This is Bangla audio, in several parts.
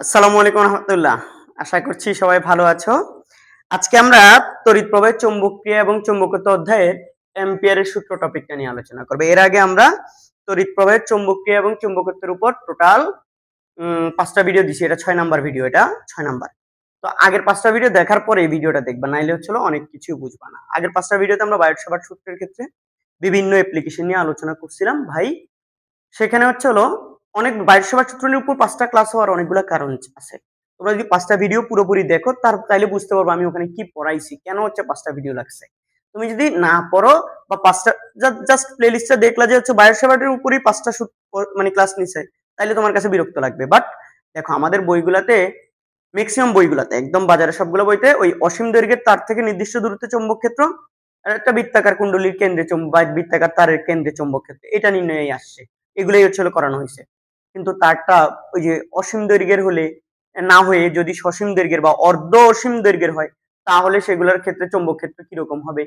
আসসালামু আলাইকুম রহমতুল্লাহ। আশা করছি সবাই ভালো আছো। আজকে আমরা তড়িৎ প্রবাহের চৌম্বকীয় এবং চৌম্বকত্ব অধ্যায়ের অ্যাম্পিয়ারের সূত্র টপিকটা নিয়ে আলোচনা করব। এর আগে আমরা তড়িৎ প্রবাহের চৌম্বকীয় এবং চৌম্বকত্বের উপর টোটাল ৫টা ভিডিও দিছি। এটা ৬ নাম্বার ভিডিও, এটা ৬ নাম্বার। তো আগের ৫টা ভিডিও দেখার পরে এই ভিডিওটা দেখবা, নাইলে হচ্ছিল অনেক কিছুই বুঝবা না। আগের ৫টা ভিডিওতে আমরা বায়ট সাভার্ট সূত্রের ক্ষেত্রে বিভিন্ন অ্যাপ্লিকেশন নিয়ে আলোচনা করছিলাম ভাই। সেখানে হচ্ছে হলো অনেক বায়ট সাভার্ট সূত্রের উপর ৫টা ক্লাস হওয়ার অনেকগুলো কারণ আছে। তোমরা যদি ৫টা ভিডিও পুরোপুরি দেখো তাইলে বুঝতে পারবো আমি ওখানে কি পড়াইছি, কেন হচ্ছে ৫টা ভিডিও লাগছে। তুমি যদি না পড়ো বা ৫টা জাস্ট প্লেলিস্টটা দেখলা যে হচ্ছে বায়ট সাভার্টের উপরই ৫টা মানে ক্লাস নিছে, তাইলে তোমার কাছে বিরক্ত লাগবে। বাট দেখো আমাদের বইগুলাতে, ম্যাক্সিমাম বইগুলাতে, একদম বাজারে সবগুলো বইতে ওই অসীম দৈর্ঘ্যের তার থেকে নির্দিষ্ট দূরত্বে চৌম্বক ক্ষেত্র আর একটা বৃত্তাকার কুণ্ডলীর কেন্দ্রে বা বৃত্তাকার তারের কেন্দ্রে চৌম্বক ক্ষেত্র, এটা নির্ণয়ে আসছে। এগুলোই হচ্ছে করানো হয়েছে। কিন্তু তারটা ওই যে অসীম দৈর্ঘ্যের হলে না হয়ে যদি সসীম দৈর্ঘ্যের বা অর্ধ অসীম দৈর্ঘ্যের হয়, তাহলে সেগুলোর ক্ষেত্রে চৌম্বক ক্ষেত্র কিরকম হবে।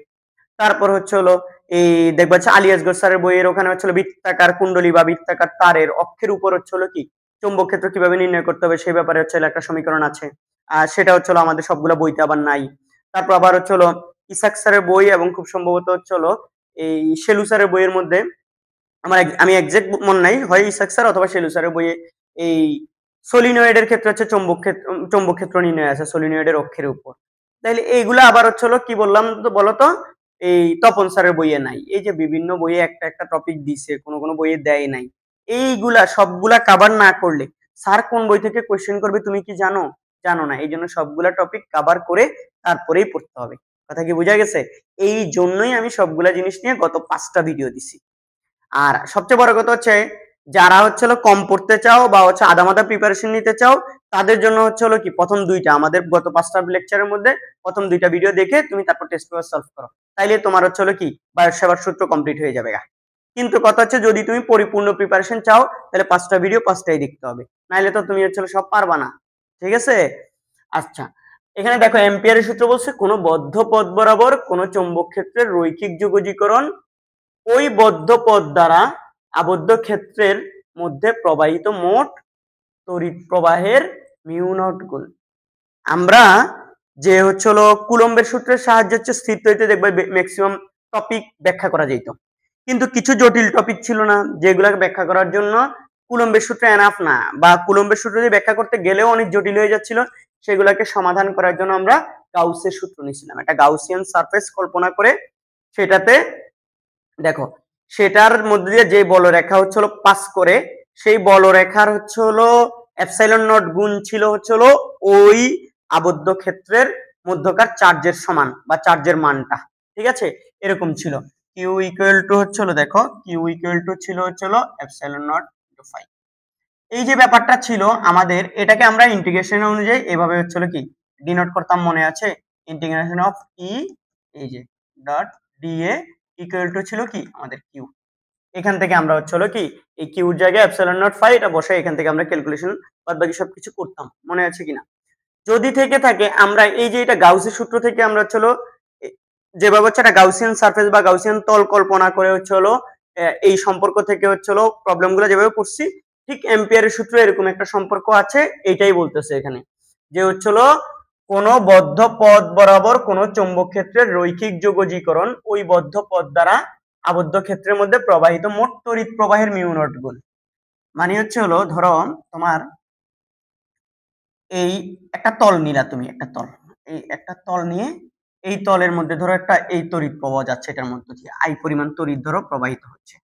তারপর হচ্ছে হলো এই দেখবা আলিয়াসগড় স্যারের বইয়ের ওখানে হচ্ছে বৃত্তাকার কুণ্ডলী বা বৃত্তাকার তারের অক্ষের উপর হচ্ছে হলো কি চৌম্বক ক্ষেত্র কিভাবে নির্ণয় করতে হবে সেই ব্যাপারে হচ্ছে একটা সমীকরণ আছে। আর সেটা হচ্ছে হলো আমাদের সবগুলো বইতে আবার নাই। তারপর আবার হচ্ছে হলো ইসাক স্যারের বই এবং খুব সম্ভবত হচ্ছে হলো এই শেলু স্যারের বইয়ের মধ্যে, আমি এক্সাক্ট মনে নাই, হয় ইসাক স্যার অথবা শেলু স্যারের বইয়ে এই সলিনয়েডের ক্ষেত্রে হচ্ছে চৌম্বক ক্ষেত্র নির্ণয় আছে সলিনয়েডের অক্ষের উপর। তাইলে এইগুলা আবার হচ্ছে হলো কি বললাম তো বলতো, এই তপন স্যারের বইয়ে নাই। এই যে বিভিন্ন বইয়ে একটা একটা টপিক দিছে, কোনো কোনো বইয়ে দেয় নাই। এইগুলা সবগুলা কভার না করলে স্যার কোন বই থেকে কোয়েশ্চেন করবে তুমি কি জানো? জানো না। এই জন্য সবগুলা টপিক কভার করে তারপরেই পড়তে হবে। কথা কি বোঝা গেছে? এই জন্যই আমি সবগুলা জিনিস নিয়ে গত 5টা ভিডিও দিছি। আর সবচেয়ে বড় কথা হচ্ছে যারা হচ্ছে হলো কম পড়তে চাও বা হচ্ছে আধা প্রিপারেশন নিতে চাও, তাদের জন্য হচ্ছে হলো কি প্রথম 2টা আমাদের গত 5টা লেকচারের মধ্যে প্রথম 2টা ভিডিও দেখে তুমি তারপর টেস্ট পেপার সলভ করো, তাইলে তোমার হচ্ছে হলো কি বায়ট সাভার্ট সূত্র কমপ্লিট হয়ে যাবে। কিন্তু কথা হচ্ছে যদি তুমি পরিপূর্ণ প্রিপারেশন চাও, তাহলে 5টা ভিডিও 5টাই দেখতে হবে, নাইলে তো তুমি হচ্ছে সব পারবা না। ঠিক আছে? আচ্ছা, এখানে দেখো অ্যাম্পিয়ারের সূত্র বলছে কোন বদ্ধ পথ বরাবর কোন চৌম্বক ক্ষেত্রের রৈখিক যোগজীকরণ ওই বদ্ধ পথ দ্বারা আবদ্ধ ক্ষেত্রের মধ্যে প্রবাহিত মোট তড়িৎ প্রবাহের মিউ নট গুণ। আমরা যে হচ্ছে হলো কুলম্বের সূত্রের সাহায্যে হচ্ছে স্থির তড়িতে দেখবে ম্যাক্সিমাম টপিক ব্যাখ্যা করা যেত, কিন্তু কিছু জটিল টপিক ছিল না যেগুলোকে ব্যাখ্যা করার জন্য কুলম্বের সূত্র এনাফ না, বা কুলম্বের সূত্র দিয়ে ব্যাখ্যা করতে গেলেও অনেক জটিল হয়ে যাচ্ছিল। সেগুলোকে সমাধান করার জন্য আমরা গাউসের সূত্র নিয়েছিলাম, একটা গাউসিয়ান সারফেস কল্পনা করে সেটাতে দেখো সেটার মধ্যে দিয়ে যে বলরেখা হচ্ছে হলো পাস করে, সেই বলরেখার হচ্ছে হলো এপসাইলন নট গুণ ছিল হচ্ছে হলো ওই আবদ্ধ ক্ষেত্রের মধ্যকার চার্জের সমান বা চার্জের মানটা। ঠিক আছে? এরকম ছিল। কিউ ইকুয়াল টু হচ্ছে হলো দেখো কিউ ইকুয়াল টু ছিল হচ্ছে হলো এপসাইলন নট ইনটু 5। এই যে ব্যাপারটা ছিল আমাদের, এটাকে আমরা ইন্টিগ্রেশন অনুযায়ী এভাবে হচ্ছে হলো কি ডিনোট করতাম, মনে আছে? ইন্টিগ্রেশন অফ ই, এই যে ডট ডিএ ইকুয়াল টু ছিল কি আমাদের কিউ। এখান থেকে আমরা হচ্ছে হলো কি এই কিউর জায়গায় এপসাইলন নট 5 এটা বসাই এখান থেকে আমরা ক্যালকুলেশন বাদ বাকি সবকিছু করতাম, মনে আছে কিনা? যদি থেকে থাকে আমরা এই যে এটা গাউসের সূত্র থেকে আমরা হচ্ছে হলো যেভাবে হচ্ছে একটা গাউসিয়ান সারফেস বা গাউসিয়ান তল কল্পনা করে হচ্ছে হলো এই সম্পর্ক থেকে হচ্ছে হলো প্রবলেমগুলো যেভাবে করছি, ঠিক অ্যাম্পিয়ারের সূত্র এরকম একটা সম্পর্ক আছে। এইটাই বলতেছে এখানে যে হচ্ছে হলো কোন বদ্ধ পথ বরাবর কোন চৌম্বক ক্ষেত্রের রৈখিক যোগজীকরণ ওই বদ্ধ পথ দ্বারা আবদ্ধ ক্ষেত্রের মধ্যে প্রবাহিত মোট তড়িৎ প্রবাহের মিউ নট গুণ। মানে হচ্ছে হলো ধরো তোমার এই একটা তল নিলা, তুমি একটা তল, এই একটা তল নিয়ে এই তলের মধ্যে ধরো একটা এই তড়িৎ প্রবাহ যাচ্ছে, এটার মধ্যে দিয়ে আই পরিমাণ তড়িৎ ধরো প্রবাহিত হচ্ছে।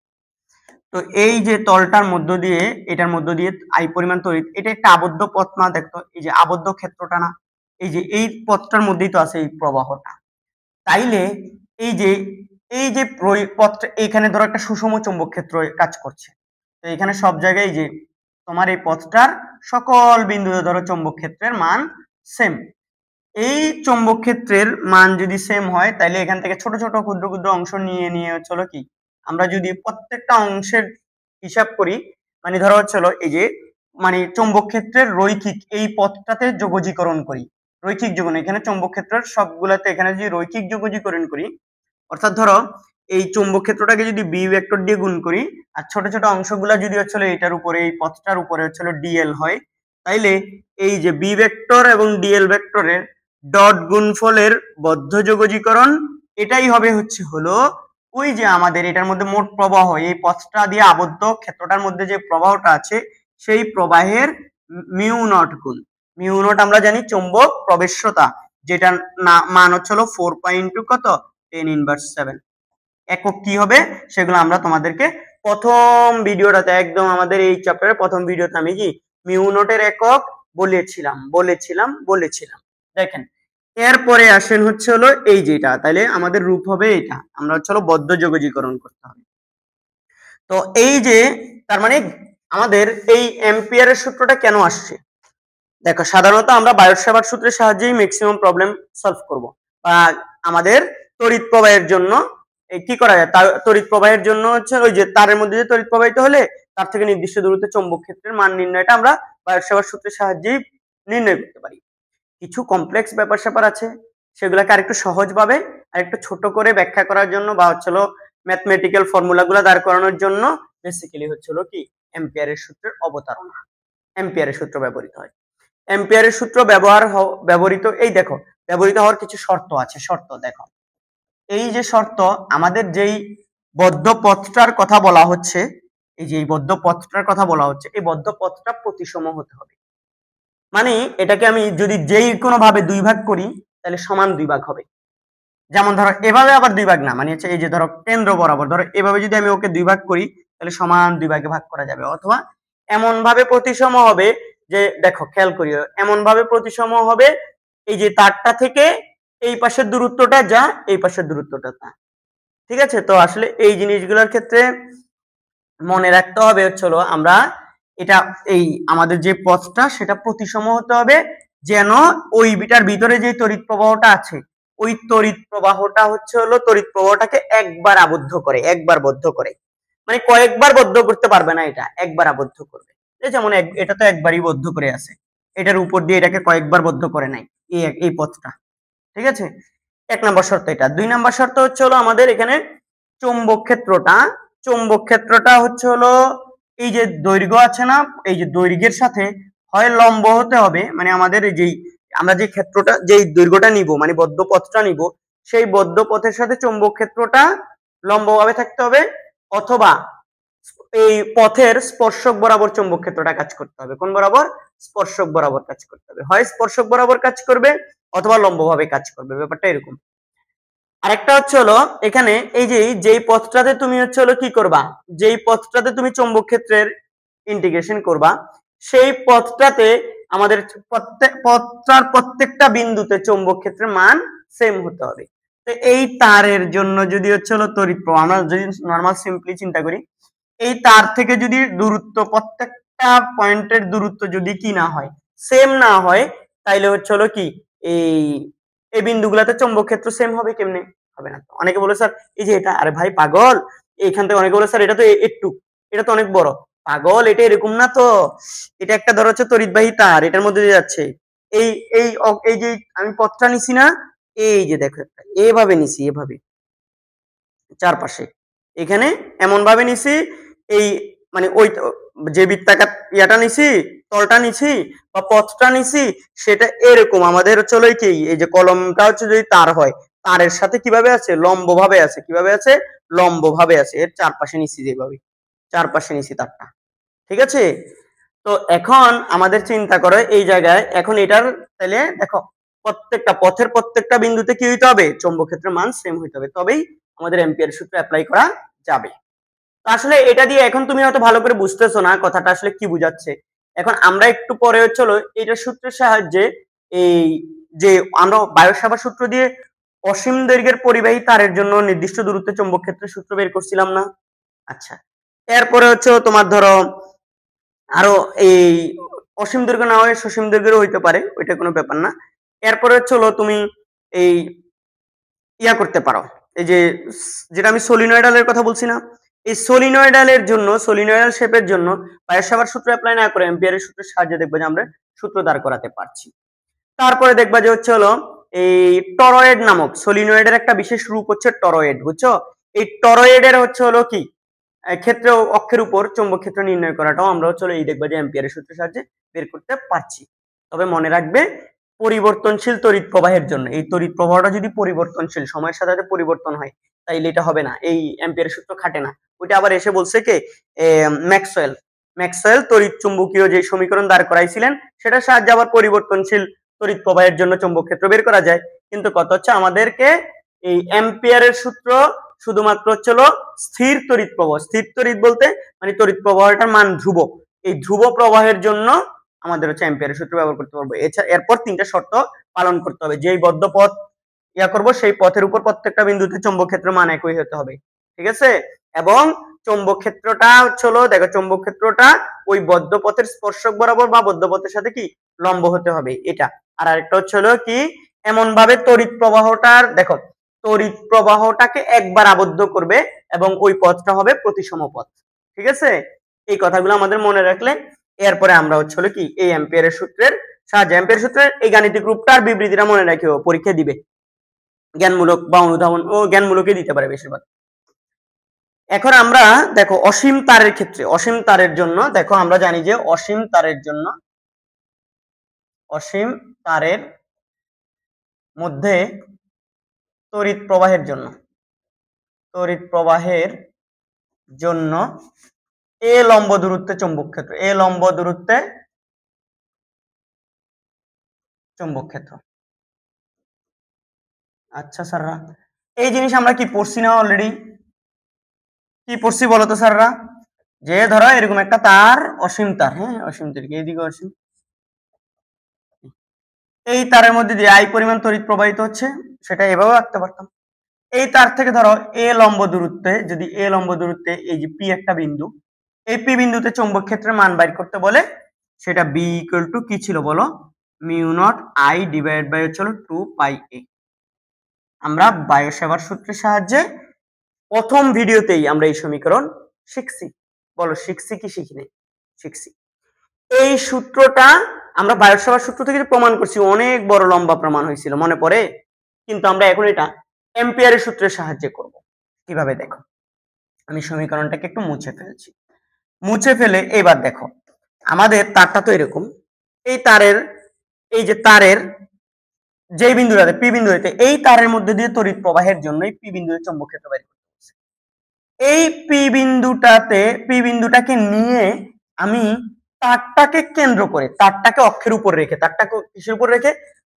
তো এই যে তলটার মধ্য দিয়ে, এটার মধ্য দিয়ে আই পরিমাণ তড়িৎ, এটা একটা আবদ্ধ পথ না? দেখতো এই যে আবদ্ধ ক্ষেত্রটা না, এই যে এই পথটার মধ্যেই তো আছে এই প্রবাহটা। তাইলে এই যে পথটা এইখানে ধরো একটা সুষম চৌম্বক ক্ষেত্র কাজ করছে, তো এখানে সব জায়গায় যে তোমার এই পথটার সকল বিন্দুতে ধরো চৌম্বক ক্ষেত্রের মান সেম। এই চৌম্বক ক্ষেত্রের মান যদি সেম হয়, তাহলে এখান থেকে ছোট ছোট ক্ষুদ্র ক্ষুদ্র অংশ নিয়ে নিয়ে চলো কি আমরা যদি প্রত্যেকটা অংশের হিসাব করি, মানে ধরো হচ্ছিল এই যে মানে চৌম্বক ক্ষেত্রের রৈখিক এই পথটাতে যোগজীকরণ করি, রৈখিক যোগন এখানে চৌম্বক ক্ষেত্রের সবগুলাতে এখানে যদি রৈখিক যোগজীকরণ করি, অর্থাৎ ধরো এই চৌম্বক ক্ষেত্রটাকে যদি বি ভেক্টর দিয়ে গুণ করি আর ছোট ছোট অংশগুলা যদি হচ্ছিল এটার উপরে এই পথটার উপরে হচ্ছিল ডিএল হয়, তাইলে এই যে বি ভেক্টর এবং ডিএল ভেক্টরের ডট গুণফলের বদ্ধ যোগজীকরণ এটাই হবে হলো ওই যে আমাদের এটার মধ্যে মোট প্রবাহ এই পথটা দিয়ে আবদ্ধ ক্ষেত্রটার মধ্যে যে প্রবাহটা আছে সেই প্রবাহের মিউ নট গুণ মিউ নট আমরা জানি চৌম্বক প্রবেশ্যতা যেটা মান হলো 4 কত 10⁻⁷। একক কি হবে সেগুলো আমরা তোমাদেরকে প্রথম ভিডিওটাতে একদম আমাদের এই চ্যাপ্টারের প্রথম ভিডিওতে আমি কি মিউ নটের একক বলেছিলাম দেখেন। এরপরে আসেন হলো এই যেটা, তাইলে আমাদের রূপ হবে এটা, আমরা হলো বদ্ধ যোগজীকরণ করতে হবে। তো এই যে তার মানে আমাদের এই অ্যাম্পিয়ারের সূত্রটা কেন আসছে দেখো, সাধারণত আমরা বায়ট-স্যাভার্ট সূত্রের সাহায্যেই ম্যাক্সিমাম প্রবলেম সলভ করব, বা আমাদের তড়িৎ প্রবাহের জন্য কি করা যায়, তড়িৎ প্রবাহের জন্য হচ্ছে ওই যে তারের মধ্যে যে তড়িৎ প্রবাহিত হলে তার থেকে নির্দিষ্ট দূরত্বে চৌম্বক ক্ষেত্রের মান নির্ণয়টা আমরা বায়ট-স্যাভার্ট সূত্রের সাহায্যেই নির্ণয় করতে পারি। কিছু কমপ্লেক্স ব্যাপার স্যাপার আছে সেগুলোকে আরেকটু সহজভাবে আরেকটু ছোট করে ব্যাখ্যা করার জন্য বা হলো ম্যাথমেটিক্যাল ফর্মুলাগুলো দাঁড় করানোর জন্য বেসিক্যালি হলো কি অ্যাম্পিয়ারের সূত্রের অবতারণা, অ্যাম্পিয়ারের সূত্র ব্যবহৃত হয়। অ্যাম্পিয়ারের সূত্র ব্যবহৃত এই দেখো ব্যবহৃত হওয়ার কিছু শর্ত আছে। শর্ত দেখো, এই যে শর্ত আমাদের যেই বদ্ধ পথটার কথা বলা হচ্ছে, এই যে এই বদ্ধ পথটার কথা বলা হচ্ছে, এই বদ্ধ পথটা প্রতিসম হতে হবে। মানে এটাকে আমি যদি যেই কোনো ভাবে দুই ভাগ করি তাহলে সমান দুই ভাগ হবে। যেমন ধরো এভাবে আবার দুই ভাগ না, মানে হচ্ছে এই যে ধরো কেন্দ্র বরাবর ধরো এভাবে যদি আমি ওকে দুই ভাগ করি তাহলে সমান দুই ভাগে ভাগ করা যাবে, অথবা এমন ভাবে প্রতিসম হবে যে দেখো খেয়াল করিও, এমন ভাবে প্রতিসম হবে এই যে তারটা থেকে এই পাশের দূরত্বটা যা এই পাশের দূরত্বটা তা। ঠিক আছে, তো আসলে এই জিনিসগুলোর ক্ষেত্রে মনে রাখতে হবে হলো আমরা এটা এই আমাদের যে পথটা সেটা প্রতিসম হতে হবে, যেন ওই বিটার ভিতরে যে তড়িৎ প্রবাহটা আছে ওই তড়িৎ প্রবাহটা হলো তড়িৎ প্রবাহটাকে একবার আবদ্ধ করে, একবার বদ্ধ করে, মানে কয়েকবার বদ্ধ করতে পারবে না, এটা একবার আবদ্ধ করবে। যেমন এটা তো একবারই বদ্ধ করে আছে, এটার উপর দিয়ে এটাকে কয়েকবার বদ্ধ করে নাই এই পথটা। ঠিক আছে, এক নম্বর শর্ত এটা। দুই নম্বর শর্ত হলো আমাদের এখানে চৌম্বক ক্ষেত্রটা হলো এই যে দৈর্ঘ্য আছে না, এই যে দৈর্ঘ্যের সাথে হয় লম্ব হতে হবে, মানে আমাদের যেই আমরা যে ক্ষেত্রটা যেই দৈর্ঘ্যটা নিব মানে বদ্ধ পথটা নিব সেই বদ্ধ পথের সাথে চৌম্বক ক্ষেত্রটা লম্বভাবে থাকতে হবে, অথবা এই পথের স্পর্শক বরাবর চৌম্বক ক্ষেত্রটা কাজ করতে হবে। কোন বরাবর? স্পর্শক বরাবর কাজ করতে হবে, হয় স্পর্শক বরাবর কাজ করবে অথবা লম্বভাবে কাজ করবে, ব্যাপারটা এরকম। আরেকটা হলো এখানে এই যে যেই পথটাতে তুমি হলো কি করবা, যেই পথটাতে তুমি চৌম্বক ক্ষেত্রের ইন্টিগ্রেশন করবা সেই পথটাতে আমাদের পথটার প্রত্যেকটা বিন্দুতে চৌম্বক ক্ষেত্রের মান সেম হতে হবে। তো এই তারের জন্য যদি হলো তড়িৎ প্রবাহ, আমরা যদি নরমাল সিম্পলি চিন্তা করি, এই তার থেকে যদি দূরত্ব প্রত্যেকটা পয়েন্টের দূরত্ব যদি কি না হয়, সেম না হয়, তাইলে হলো কি এই বিন্দুগুলাতে চৌম্বক ক্ষেত্র সেম হবে কেমনে? হবে না। অনেকে বলে স্যার এই যে এটা, আরে ভাই পাগল, এইখান থেকে অনেকে বলে স্যার এটা তো একটু, এটা তো অনেক বড়। পাগল, এটা এরকম না তো, এটা একটা ধরো হচ্ছে তড়িৎবাহী তার, এটার মধ্যে দিয়ে যাচ্ছে এই এই এই যে আমি পথটা নিছি না, এই যে দেখো একটা এভাবে নিছি, এভাবে চারপাশে এখানে এমন ভাবে নিছি, এই মানে ওই যে বৃত্তাকার ইয়াটা নিছি, তলটা নিছি বা পথটা নিছি, সেটা এরকম আমাদের হলো কি এই যে কলমটা হচ্ছে যদি তার হয়, তারের সাথে কিভাবে আছে? লম্বভাবে আছে। কিভাবে আছে? লম্বভাবে আছে। এর চারপাশে নিছি, যেভাবে চারপাশে নিছি তারটা। ঠিক আছে, তো এখন আমাদের চিন্তা করো এই জায়গায়, এখন এটার তাহলে দেখো প্রত্যেকটা পথের প্রত্যেকটা বিন্দুতে কি হইতে হবে? চৌম্বক ক্ষেত্রের মান সেম হইতে হবে, তবেই আমাদের অ্যাম্পিয়ার সূত্র অ্যাপ্লাই করা যাবে। তো আসলে এটা দিয়ে এখন তুমি হয়তো ভালো করে বুঝতেছো না কথাটা আসলে কি বুঝাচ্ছে। এখন আমরা একটু পরে হলো এইটা সূত্রের সাহায্যে এই যে আমরা বায়ট-স্যাভার্ট সূত্র দিয়ে অসীম দৈর্ঘ্যের পরিবাহী তারের জন্য নির্দিষ্ট দূরত্বে চৌম্বক ক্ষেত্রের সূত্র বের করছিলাম না? আচ্ছা, এরপরে হচ্ছে তোমার ধরো আরো এই অসীম দৈর্ঘ্য না হয় সসীম দৈর্ঘ্যেরও হইতে পারে, ওইটা কোনো ব্যাপার না। এরপরে হলো তুমি এই ইয়া করতে পারো, এই যে যেটা আমি সলিনয়েডালের কথা বলছি না, এই সলিনয়েডালের জন্য সলিনয়েডাল শেপের জন্য বায়ট-স্যাভার্ট সূত্র অ্যাপ্লাই না করে অ্যাম্পিয়ারের সূত্রের সাহায্যে দেখবে যে আমরা সূত্র দাঁড় করাতে পারছি। তারপরে দেখবা যে হলো এই টরয়েড নামক সলিনয়েডের একটা বিশেষ রূপ হচ্ছে টরয়েড, বুঝছো? এই টরয়েডের হলো কি ক্ষেত্র অক্ষের উপর চৌম্বক ক্ষেত্র নির্ণয় করাটাও আমরা হলো এই দেখবা যে অ্যাম্পিয়ারের সূত্রের সাহায্যে বের করতে পারছি। তবে মনে রাখবে পরিবর্তনশীল তড়িৎ প্রবাহের জন্য, এই তড়িৎ প্রবাহটা যদি পরিবর্তনশীল সময়ের সাথে সাথে পরিবর্তন হয় তাইলে এটা হবে না, এই অ্যাম্পিয়ারের সূত্র খাটে না। ওইটা আবার এসে বলছে কে, ম্যাক্সওয়েল। ম্যাক্সওয়েল তড়িৎ চুম্বকীয় যে সমীকরণ দাঁড় করাইছিলেন সেটার সাহায্যে আবার পরিবর্তনশীল তড়িৎ প্রবাহের জন্য চৌম্বক ক্ষেত্র বের করা যায়। কিন্তু কত হচ্ছে আমাদেরকে এই অ্যাম্পিয়ারের সূত্র শুধুমাত্র হচ্ছিল স্থির তড়িৎ প্রবাহ, স্থির তড়িৎ বলতে মানে তড়িৎ প্রবাহটার মান ধ্রুব, এই ধ্রুব প্রবাহের জন্য আমাদের হচ্ছে অ্যাম্পিয়ারের সূত্র ব্যবহার করতে পারবো। এরপর তিনটা শর্ত পালন করতে হবে, যেই বদ্ধ পথ ইয়া করবো সেই পথের উপর প্রত্যেকটা বিন্দুতে চৌম্বক ক্ষেত্রের মান একই হতে হবে, ঠিক আছে। এবং চৌম্বক ক্ষেত্রটা হচ্ছিল, দেখো চৌম্বক ক্ষেত্রটা ওই বদ্ধ পথের স্পর্শক বরাবর বা বদ্ধ পথের সাথে কি লম্ব হতে হবে এটা। আর আরেকটা হচ্ছিল কি, এমন ভাবে তড়িৎ প্রবাহটার, দেখো তড়িৎ প্রবাহটাকে একবার আবদ্ধ করবে এবং ওই পথটা হবে প্রতিসম পথ, ঠিক আছে। এই কথাগুলো আমাদের মনে রাখলে এরপরে আমরা হচ্ছিল কি এই অ্যাম্পিয়ারের সূত্রের সাহায্যে, অ্যাম্পিয়ারের সূত্রের এই গাণিতিক রূপটার বিবৃতিটা মনে রাখিও, পরীক্ষা দিবে জ্ঞানমূলক বা অনুধাবন ও জ্ঞানমূলকে দিতে পারে বেশিরভাগ। এখন আমরা দেখো অসীম তারের ক্ষেত্রে, অসীম তারের জন্য দেখো আমরা জানি যে অসীম তারের জন্য, অসীম তারের মধ্যে তড়িৎ প্রবাহের জন্য, তড়িৎ প্রবাহের জন্য এ লম্ব দূরত্বে চৌম্বক ক্ষেত্র, এ লম্ব দূরত্বে চৌম্বক ক্ষেত্র। আচ্ছা স্যাররা এই জিনিস আমরা কি পড়ছি না অলরেডি? কি পড়ছি বলতো স্যাররা? যে ধরো এরকম একটা তার, অসীম তার, হ্যাঁ অসীম তার, এইদিকে অসীম, এই তারের মধ্যে দিয়ে আই পরিমাণ তড়িৎ প্রবাহিত হচ্ছে, সেটা এভাবে রাখতে পারতাম। এই তার থেকে ধরো এ লম্ব দূরত্বে, যদি এ লম্ব দূরত্বে এই যে পি একটা বিন্দু, এই পি বিন্দুতে চৌম্বক ক্ষেত্রের মান বাইর করতে বলে, সেটা বি ইকুয়াল টু কি ছিল বলো, mu naught I divide by হচ্ছে 2 পাই এ। আমরা বায়ো সেভার সূত্রের সাহায্যে প্রথম ভিডিওতেই আমরা এই সমীকরণ শিখছি। বলো শিখছি কি শিখিনি? শিখছি। এই সূত্রটা আমরা বায়ো সেভার সূত্র থেকে প্রমাণ করছি, অনেক বড় লম্বা প্রমাণ হয়েছিল, মনে পড়ে? কিন্তু আমরা এখন এটা অ্যাম্পিয়ারের সূত্রের সাহায্যে করব। কিভাবে দেখো, আমি সমীকরণটাকে একটু মুছে ফেলছি, মুছে ফেলে এবার দেখো আমাদের তারটা তো এরকম, এই তারের, এই যে তারের যেই বিন্দুটাতে পি বিন্দুতে, এই তারের মধ্যে দিয়ে তড়িৎ প্রবাহের জন্য এই পি বিন্দুতে চৌম্বক ক্ষেত্র বের করতে হচ্ছে। এই পি বিন্দুটাতে, পি বিন্দুটাকে নিয়ে আমি তারটাকে কেন্দ্র করে, তারটাকে অক্ষের উপর রেখে, তারটাকে কিসের উপর রেখে,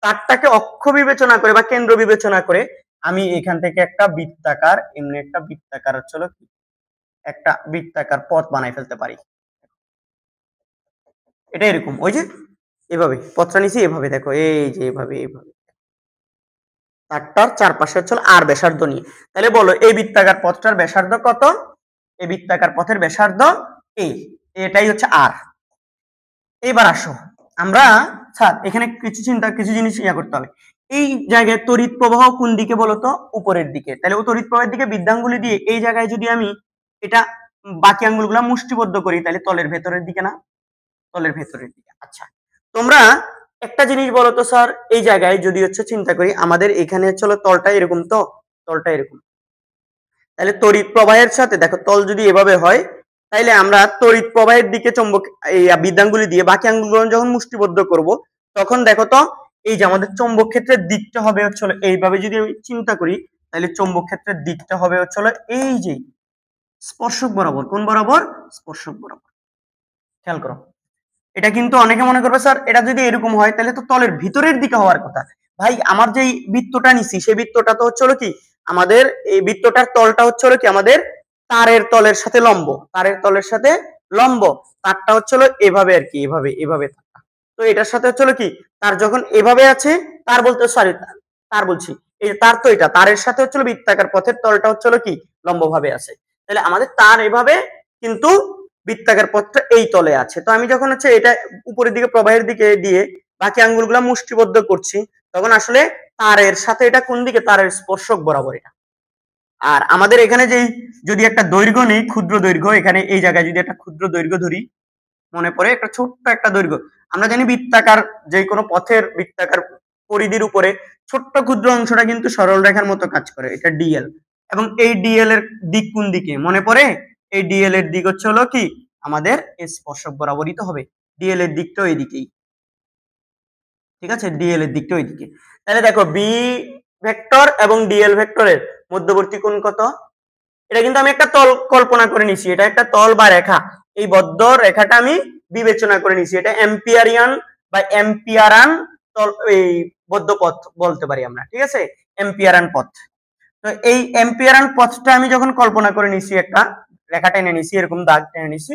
তারটাকে অক্ষ বিবেচনা করে বা কেন্দ্র বিবেচনা করে আমি এখান থেকে একটা বৃত্তাকার, এমনি একটা বৃত্তাকার হচ্ছিল কি, একটা বৃত্তাকার পথ বানাই ফেলতে পারি। এটা এরকম, ওই যে এভাবে পথটা নিছি, এভাবে দেখো এই যে এভাবে, এইভাবে তারটার চারপাশে হচ্ছে আর ব্যাসার্ধ নিয়ে। তাহলে বলো এই বৃত্তাকার পথটার ব্যাসার্ধ কত? এই বৃত্তাকার পথের ব্যাসার্ধ এ, এটাই হচ্ছে আর। এবার আসো আমরা, স্যার এখানে কিছু জিনিস ইয়া করতে হবে। এই জায়গায় তড়িৎ প্রবাহ কোন দিকে বলতো? উপরের দিকে। তাহলে ও তড়িৎ প্রবাহের দিকে বিদ্যাঙ্গুলি দিয়ে এই জায়গায় যদি আমি এটা বাকি আঙ্গুলগুলা মুষ্টিবদ্ধ করি, তাহলে তলের ভেতরের দিকে না, তলের ভেতরের দিকে। আচ্ছা তোমরা একটা জিনিস বলো তো স্যার, এই জায়গায় যদি হচ্ছে চিন্তা করি, আমাদের এখানে চলো তলটা এরকম, তো তলটা এরকম, তাহলে তড়িৎ প্রবাহের সাথে দেখো তল যদি এভাবে হয়, তাইলে আমরা তড়িৎ প্রবাহের দিকে চৌম্বক এই বিদ্যাঙ্গুলি দিয়ে বাকি আঙ্গুলগুলো যখন মুষ্টিবদ্ধ করব, তখন দেখো তো এই যে আমাদের চৌম্বক ক্ষেত্রের দিকটা হবে হচ্ছে এইভাবে, যদি আমি চিন্তা করি তাহলে চৌম্বক ক্ষেত্রের দিকটা হবে হচ্ছে এই যে স্পর্শক বরাবর। কোন বরাবর? স্পর্শক বরাবর। খেয়াল করো, এটা কিন্তু অনেকে মনে করবে স্যার এটা যদি এরকম হয় তাহলে তো তলের ভিতরের দিকে হওয়ার কথা। ভাই আমার যে বৃত্তটা নিছি সেই বৃত্তটা তো হচ্ছে কি, আমাদের এই বৃত্তটার তলটা হচ্ছে কি আমাদের তারের তলের সাথে লম্ব, তারের তলের সাথে লম্ব, তারটা হচ্ছে এভাবে আর কি, এভাবে এভাবে তারটা। তো এটার সাথে হচ্ছে কি, তার যখন এভাবে আছে, তার বলতে সরি তার বলছি, এই তার তো এটা তারের সাথে হচ্ছে বৃত্তাকার পথের তলটা হচ্ছে কি লম্ব ভাবে আছে। তাহলে আমাদের তার এভাবে, কিন্তু বৃত্তাকার পথটা এই তলে আছে। তো আমি যখন হচ্ছে এটা উপরের দিকে প্রবাহের দিকে দিয়ে বাকি আঙ্গুলগুলা মুষ্টিবদ্ধ করছি, তখন আসলে তারের সাথে এটা কোন দিকে, তারের স্পর্শক বরাবর এটা। আর আমাদের এখানে যে যদি একটা দৈর্ঘ্য নেই, ক্ষুদ্র দৈর্ঘ্য, এখানে এই জায়গায় যদি একটা ক্ষুদ্র দৈর্ঘ্য ধরি, মনে পড়ে একটা ছোট্ট একটা দৈর্ঘ্য, আমরা জানি বৃত্তাকার যে কোনো পথের বৃত্তাকার পরিধির উপরে ছোট্ট ক্ষুদ্র অংশটা কিন্তু সরল রেখার মতো কাজ করে, এটা ডিএল। এবং এই ডিএল এর দিক কোন দিকে মনে পড়ে? এই ডিএল এর দিক হচ্ছে কি আমাদের স্পর্শক বরাবরই তো হবে। ডিএল এর দিকটা ওইদিকেই, ঠিক আছে, ডিএল এর দিকটা ওইদিকে। তাহলে দেখো বি ভেক্টর এবং ডিএল ভেক্টরের মধ্যবর্তী কোণ কত? এটা কিন্তু আমি একটা তল কল্পনা করে নিছি, এটা একটা তল বা রেখা। এই বদ্ধ রেখাটা আমি বিবেচনা করে নিছি, এটা এম্পিয়ারিয়ান বা এম্পিয়ারান তল, এই বদ্ধ পথ বলতে পারি আমরা, ঠিক আছে, এম্পিয়ারান পথ। তো এই এম্পিয়ারান পথটা আমি যখন কল্পনা করে নিছি, একটা রেখা টেনে নিছি, এরকম দাগ টেনে নিছি,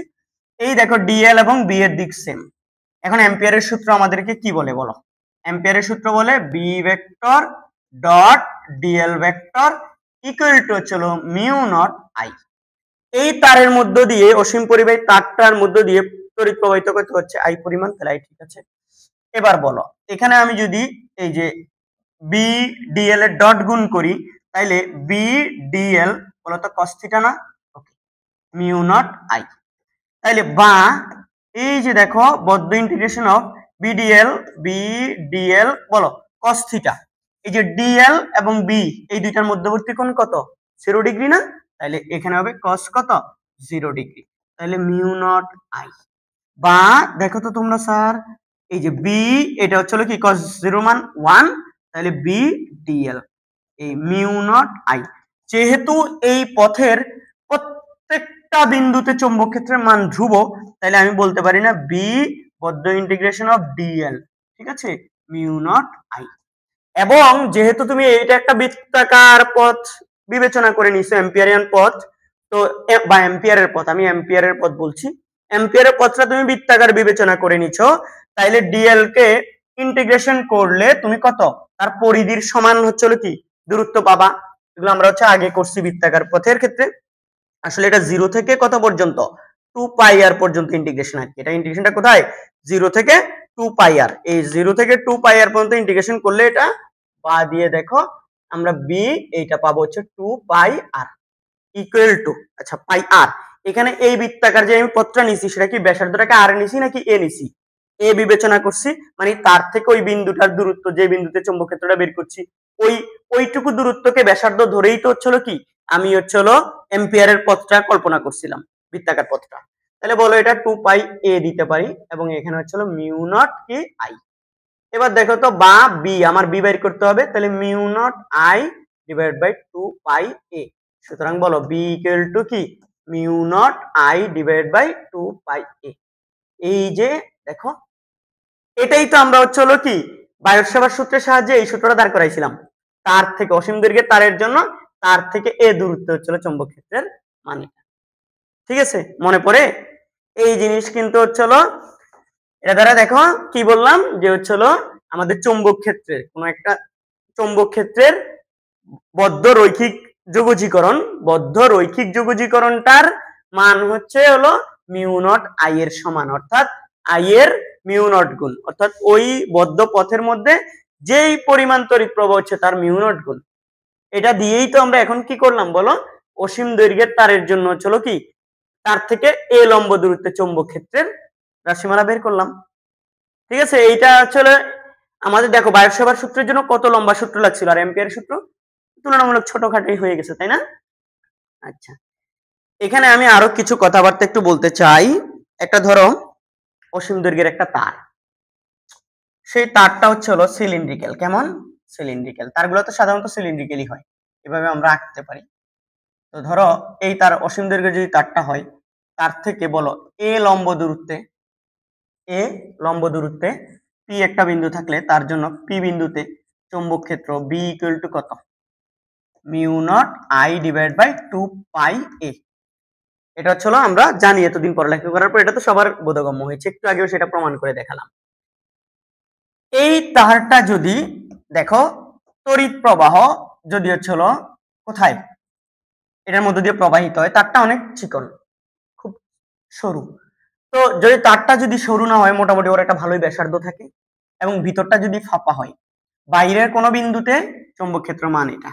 এই দেখো ডিএল এবং বি এর দিক সেম। এখন এম্পিয়ারের সূত্র আমাদেরকে কি বলে বলো? এম্পিয়ারের সূত্র বলে B vector dot dl vector equal to হলো মিউ নট আই। এই তারের মধ্য দিয়ে, অসীম পরিবাহী তারটার মধ্য দিয়ে তড়িৎ প্রবাহিত করতে হচ্ছে আই পরিমাণ, তাহলে আই, ঠিক আছে। এবার বলো, এখানে আমি যদি এই যে বি ডিএল এর ডট গুণ করি, তাইলে বি ডিএল বলতো cos থিটা না, ওকে, মিউ নট আই। তাইলে বা এই যে দেখো বদ্ধ ইন্টিগ্রেশন অফ বিডিএল বলো cos থিটা, এই যে ডিএল এবং বি এই দুইটার মধ্যবর্তী কোণ কত? 0 ডিগ্রি না? তাহলে এখানে হবে cos কত? 0 ডিগ্রি। তাহলে মিউ নট আই। বা দেখো তো তোমরা স্যার, এই যে বি এটা হচ্ছে কি cos 0 মান 1, তাহলে বি ডিএল এই মিউ নট আই। যেহেতু এই পথের প্রত্যেকটা বিন্দুতে চৌম্বক ক্ষেত্রের মান ধ্রুব, তাহলে আমি বলতে পারি না বি বদ্ধ ইন্টিগ্রেশন অফ ডিএল, ঠিক আছে, মিউ নট আই। এবং যেহেতু তুমি এটা একটা বৃত্তাকার পথ বিবেচনা করে নিছো, এম্পিয়ারিয়ান পথ, তো বা এম্পিয়ারের পথ, আমি এম্পিয়ারের পথ বলছি, এম্পিয়ারের পথটা তুমি বৃত্তাকার বিবেচনা করে নিছো, তাইলে ডিএল কে ইন্টিগ্রেশন করলে তুমি কত তার পরিধির সমান হচ্ছে কি দূরত্ব পাবা। এগুলো আমরা হচ্ছে আগে করছি বৃত্তাকার পথের ক্ষেত্রে। আসলে এটা 0 থেকে কত পর্যন্ত? 2 পাই আর পর্যন্ত ইন্টিগ্রেশন আছে। এটা ইন্টিগ্রেশনটা কোথায়? 0 থেকে 2 পাই আর। এই 0 থেকে 2 পাই আর পর্যন্ত ইন্টিগ্রেশন করলে এটা বা দিয়ে দেখো আমরা বি এইটা পাবো হচ্ছে 2 পাই আর ইকুয়াল টু, আচ্ছা, পাই আর। এখানে এই বৃত্তাকার যে আমি পথটা নিছি, সেটা কি ব্যাসার্ধটাকে আর নিছি নাকি এ নিছি? এ বিবেচনা করছি, মানে তার থেকে ওই বিন্দুটার দূরত্ব, যে বিন্দুতে চৌম্বক ক্ষেত্রটা বের করছি, ওইটুকু দূরত্বকে ব্যাসার্ধ ধরেই তো হচ্ছিল কি আমি হচ্ছিল এম্পিয়ারের পথটা কল্পনা করছিলাম, বৃত্তাকার পথটা। তাহলে বলো এটা 2 পাই এ দিতে পারি, এবং এখানে হচ্ছিল মিউ নট কি আই। এবার দেখো তো বা বি, আমার বি বের করতে হবে, তাহলে mu naught I divide by 2 pi a. সুতরাং বলো বি ইকুয়াল টু কি mu naught I divide by 2 pi a. এই যে দেখো, এটাই তো আমরা হচ্ছে হলো কি বায়স্যাভার সূত্রের সাহায্যে এই সূত্রটা দাঁড় করাইছিলাম। তার থেকে অসীম দৈর্ঘ্যের তারের জন্য তার থেকে এ দূরত্ব হচ্ছিল চৌম্বক ক্ষেত্রের মান, ঠিক আছে, মনে পড়ে? এই জিনিস কিন্তু হচ্ছিল এটা দ্বারা দেখো কি বললাম যে হচ্ছিল আমাদের চৌম্বক ক্ষেত্রের কোন একটা চৌম্বক ক্ষেত্রের বদ্ধ রৈখিক যোগজীকরণটার মান হচ্ছে হলো মিউ নট আই এর সমান, অর্থাৎ আই এর মিউ নট গুণ, অর্থাৎ ওই বদ্ধ পথের মধ্যে যেই পরিমাণ তড়িৎ প্রবাহ হচ্ছে তার মিউ নট গুণ। এটা দিয়েই তো আমরা এখন কি করলাম বলো, অসীম দৈর্ঘ্যের তারের জন্য হচ্ছিল কি তার থেকে এ লম্ব দূরত্বে চৌম্বক ক্ষেত্রের রাশিমালা বের করলাম, ঠিক আছে। এইটা আসলে আমাদের দেখো বায়স্যাভার সূত্রের জন্য কত লম্বা সূত্র লাগছিল, আর এম্পিয়ারের সূত্র তুলনামূলক ছোটখাটোই হয়ে গেছে, তাই না? আচ্ছা, এখানে আমি আরো কিছু কথাবার্তা একটু বলতে চাই। একটা ধরো অসীম দৈর্ঘ্যের একটা তার, সেই তারটা হচ্ছে হলো সিলিন্ড্রিক্যাল। কেমন? সিলিন্ড্রিক্যাল। তারগুলো তো সাধারণত সিলিন্ড্রিক্যালই হয়, এভাবে আমরা আঁকতে পারি। তো ধরো এই তার অসীম দৈর্ঘ্যের যদি তারটা হয়, তার থেকে বলো এ লম্ব দূরত্বে পি একটা বিন্দু থাকলে তার জন্য পি বিন্দুতে চৌম্বক ক্ষেত্র বি ইকুয়াল টু কত? Mu naught I divide by 2 pi a. এটা হচ্ছে আমরা জানি এতদিন পড়ালেখা করার পর, এটা তো সবার বোধগম্য হয়েছে, একটু আগেও সেটা প্রমাণ করে দেখালাম। এই তারটা যদি দেখো তড়িৎ প্রবাহ যদি হচ্ছে কোথায় এটার মধ্যে দিয়ে প্রবাহিত হয়, তারটা অনেক চিকন, খুব সরু। তো যদি তারটা যদি সরু না হয়, মোটামুটি ওর একটা ভালোই ব্যাসার্ধ থাকে, এবং ভিতরটা যদি ফাঁপা হয়, বাইরের কোনো বিন্দুতে চৌম্বক ক্ষেত্র মান এটা,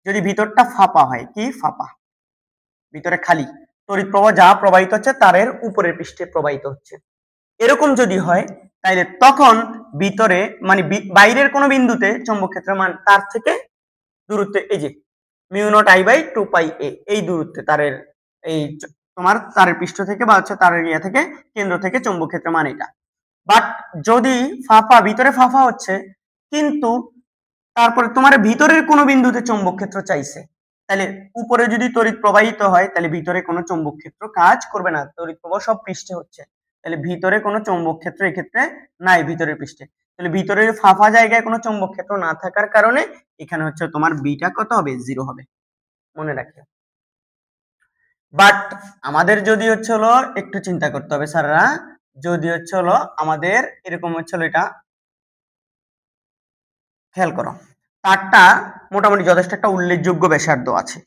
যদি ভিতরটা ফাঁপা হয়, কি ফাঁপা, ভিতরে খালি, তড়িৎ প্রবাহ যা প্রবাহিত হচ্ছে তারের উপরের পৃষ্ঠে প্রবাহিত হচ্ছে, এরকম যদি হয়, তাইলে তখন ভিতরে মানে বাইরের কোনো বিন্দুতে চৌম্বক ক্ষেত্রের মান তার থেকে দূরত্বে এই যে mu naught I by 2 pi a, এই দূরত্বে তারের এই তোমার তারের পৃষ্ঠ থেকে বা হচ্ছে তারের ইয়া থেকে কেন্দ্র থেকে চৌম্বক ক্ষেত্রের মান এটা। বাট যদি ফাঁপা ভিতরে ফাঁপা হচ্ছে, কিন্তু তারপরে তোমার ভিতরের কোনো বিন্দুতে চৌম্বক ক্ষেত্র চাইছে, তাহলে উপরে যদি তড়িৎ প্রবাহিত হয় তাহলে ভিতরে কোনো চৌম্বক ক্ষেত্র কাজ করবে না, তড়িৎ প্রবাহ সব পৃষ্ঠে হচ্ছে, তাহলে ভিতরে কোনো চৌম্বক ক্ষেত্র এক্ষেত্রে নাই ভিতরের পৃষ্ঠে, তাহলে ভিতরের ফাঁপা জায়গায় কোনো চৌম্বক ক্ষেত্র না থাকার কারণে এখানে হচ্ছে তোমার বিটা কত হবে, 0 হবে, মনে রাখিও। বাট আমাদের যদি হচ্ছে হলো একটু চিন্তা করতে হবে স্যাররা, যদি হচ্ছে হলো আমাদের এরকম হচ্ছে হলো এটা খেয়াল করো, তারটা মোটামুটি যথেষ্ট একটা উল্লেখযোগ্য ব্যাসার্ধ আছে,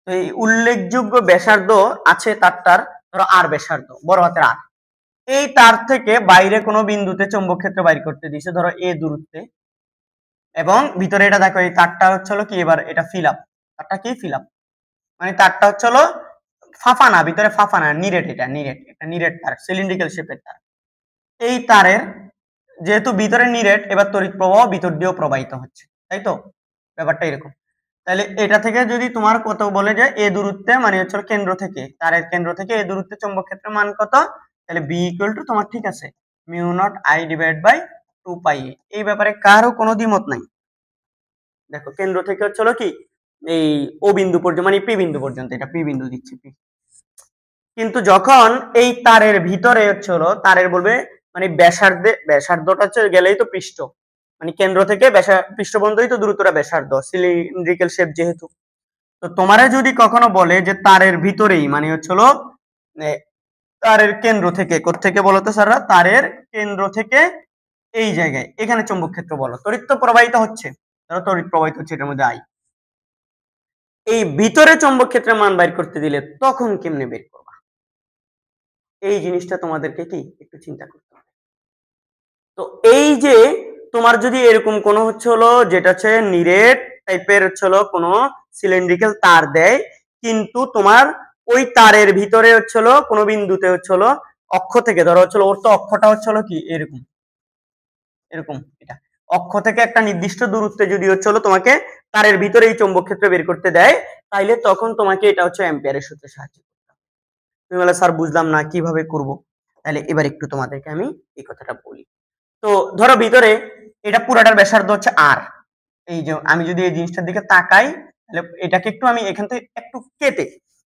তো এই উল্লেখযোগ্য ব্যাসার্ধ আছে তারটার, ধরো আর ব্যাসার্ধ, বড় হাতের আর, এই তার থেকে বাইরে কোনো বিন্দুতে চৌম্বক ক্ষেত্র বাইর করতে দিয়েছে ধরো এ দূরত্বে, এবং ভিতরে এটা দেখো এই তারটা হচ্ছে হলো কি, এবার এটা ফিল আপ, তারটা কি ফিল আপ, মানে তারটা হচ্ছে হলো ফাঁপা না, ভিতরে ফাঁপা না, নিরেট, এটা নিরেট, এটা নিরেট তার, সিলিন্ড্রিক্যাল শেপের তার, এই তারের যেহেতু ভিতরে নিরেট, এবার তড়িৎ প্রবাহ ভিতর দিয়েও প্রবাহিত হচ্ছে, তাই তো, ব্যাপারটা এরকম। তাহলে এটা থেকে যদি তোমার কত বলে যে এ দূরত্বে, মানে হচ্ছে কেন্দ্র থেকে, তারের কেন্দ্র থেকে এ দূরত্বে চৌম্বক ক্ষেত্রের মান কত, তাহলে বি ইকুয়াল টু তোমার ঠিক আছে mu naught I divide by 2 pi, এই ব্যাপারে কারো কোনো দ্বিমত নাই। দেখো কেন্দ্র থেকে হচ্ছে হলো কি এই ও বিন্দু পর্যন্ত, মানে পি বিন্দু পর্যন্ত, এটা পি বিন্দু দিচ্ছি পি, কিন্তু যখন এই তারের ভিতরে হচ্ছে হলো তারের বলবে মানে ব্যাসার্ধটা হচ্ছে গেলেই তো পৃষ্ঠ, মানে কেন্দ্র থেকে পৃষ্ঠ পর্যন্তই তো দূরত্বটা ব্যাসার্ধ, সিলিন্ড্রিক্যাল শেপ যেহেতু, তো তোমারে যদি কখনো বলে যে তারের ভিতরেই, মানে হচ্ছে হলো তারের কেন্দ্র থেকে, কোত্থেকে বলো তো স্যাররা, তারের কেন্দ্র থেকে এই জায়গায় এখানে চৌম্বক ক্ষেত্র বলো, তড়িৎ তো প্রবাহিত হচ্ছে, ধরো তড়িৎ প্রবাহিত হচ্ছে এটার মধ্যে আই, এই ভিতরে চৌম্বক ক্ষেত্রের মান বাইর করতে দিলে তখন কেমনে বের করবা, এই জিনিসটা তোমাদেরকে কি একটু চিন্তা করতে হবে। তো এই যে তোমার যদি এরকম কোনো হচ্ছে হলো যেটা হচ্ছে নিরেট টাইপের হচ্ছে হলো কোনো সিলিন্ড্রিক্যাল তার দেয়, কিন্তু তোমার ওই তারের ভিতরে হচ্ছে হলো কোনো বিন্দুতে হচ্ছে হলো অক্ষ থেকে, ধরো হচ্ছে ওর তো অক্ষটা হচ্ছে হলো কি এরকম এরকম, এটা অক্ষ থেকে একটা নির্দিষ্ট দূরত্বে যদি হচ্ছে হলো তোমাকে তারের ভিতরে এই চৌম্বক ক্ষেত্র বের করতে দেয়, তাইলে তখন তোমাকে এটা হচ্ছে অ্যাম্পিয়ারের সূত্রে সাহায্য করতে হবে। তুমি বলে স্যার বুঝলাম না কিভাবে করব, তাহলে এবার একটু তোমাদেরকে আমি এই কথাটা বলি। তো ধরো ভিতরে এটা পুরাটার ব্যাসার্ধ হচ্ছে আর, এই যে আমি যদি এই জিনিসটার দিকে তাকাই, তাহলে এটাকে একটু আমি এখান থেকে একটু কেটে,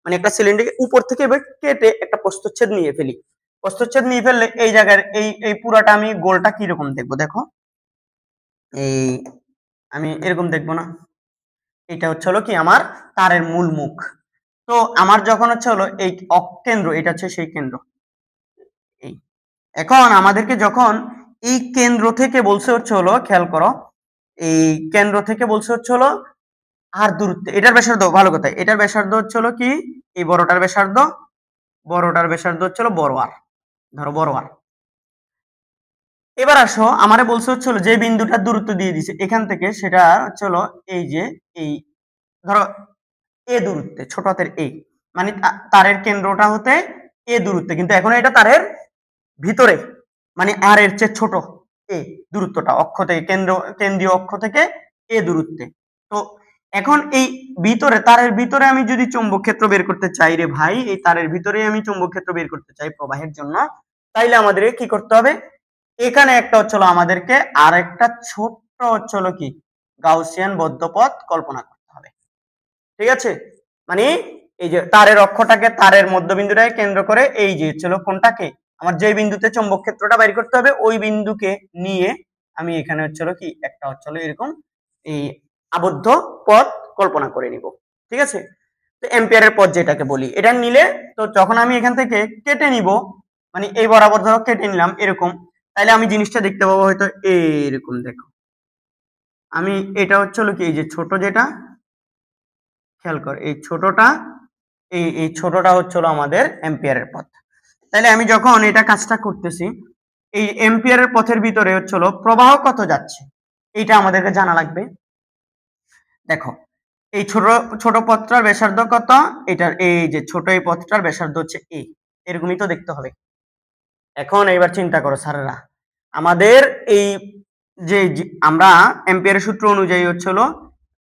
মানে একটা সিলিন্ডারকে উপর থেকে এবার কেটে একটা প্রস্থচ্ছেদ নিয়ে ফেলি, প্রস্থচ্ছেদ নিয়ে ফেললে এই জায়গার এই এই পুরাটা আমি গোলটা কিরকম দেখবো, দেখো এই আমি এরকম দেখবো না, এটা হচ্ছে হলো কি আমার তারের মূল মুখ, তো আমার যখন হচ্ছে হলো এই কেন্দ্র, এটা হচ্ছে সেই কেন্দ্র, এই এখন আমাদেরকে যখন এই কেন্দ্র থেকে বলছে হচ্ছে হলো, খেয়াল করো এই কেন্দ্র থেকে বলছে হচ্ছে হলো আর দূরত্বে, এটার ব্যাসার্ধ ভালো কথা, এটার ব্যাসার্ধ হচ্ছে হলো কি এই বড়টার ব্যাসার্ধ, বড়টার ব্যাসার্ধ হচ্ছে হলো বড় আর, ধরো বড় আর। এবার আসো আমারে বলছে হচ্ছে হলো যে বিন্দুটার দূরত্ব দিয়ে দিছে এখান থেকে, সেটা হচ্ছে হলো এই যে এই ধরো এ দূরত্বে, ছোট হাতের এ, মানে তারের কেন্দ্রটা হতে এ দূরত্বে, কিন্তু এখন এটা তারের ভিতরে, মানে আর এর চেয়ে ছোট এ দূরত্বটা, অক্ষ থেকে কেন্দ্রীয় অক্ষ থেকে এ দূরত্বে। তো এখন এই ভিতরে তারের ভিতরে আমি যদি চৌম্বক ক্ষেত্র বের করতে চাই রে ভাই, এই তারের ভিতরে আমি চৌম্বক ক্ষেত্র বের করতে চাই প্রবাহের জন্য, তাইলে আমাদেরকে কি করতে হবে, এখানে একটা হচ্ছিল আমাদেরকে আর একটা ছোট্ট হচ্ছিল কি গাউসিয়ান বদ্ধপথ কল্পনা করতে হবে, ঠিক আছে, মানে এই যে তারের অক্ষটাকে, তারের মধ্যবিন্দুটাকে কেন্দ্র করে এই যে হচ্ছিল কোনটাকে, আমার যে বিন্দুতে চৌম্বক ক্ষেত্রটা বাইর করতে হবে ওই বিন্দুকে নিয়ে আমি এখানে হচ্ছিল কি একটা হচ্ছিল এরকম এই আবদ্ধ পথ কল্পনা করে নিব, ঠিক আছে। তো এম্পিয়ারের পথ যেটাকে বলি, এটা নিলে তো যখন আমি এখান থেকে কেটে নিব, মানে এই বরাবর ধরো কেটে নিলাম এরকম, তাহলে আমি জিনিসটা দেখতে পাবো হয়তো এরকম, দেখো আমি এটা হচ্ছিল কি এই যে ছোট যেটা, খেয়াল কর এই ছোটটা, এই ছোটটা হচ্ছিল আমাদের এম্পিয়ারের পথ। তাহলে আমি যখন এটা কাজটা করতেছি, এই এম্পিয়ারের পথের ভিতরে হচ্ছিল প্রবাহ কত যাচ্ছে এটা আমাদেরকে জানা লাগবে। দেখো এই ছোট ছোট পথটার ব্যাসার্ধ কত, এটার এই যে ছোট এই পথটার ব্যাসার্ধ হচ্ছে এ, এরকমই তো দেখতে হবে। এখন এবার চিন্তা করো স্যারেরা, আমাদের এই যে আমরা এম্পিয়ারের সূত্র অনুযায়ী হচ্ছিল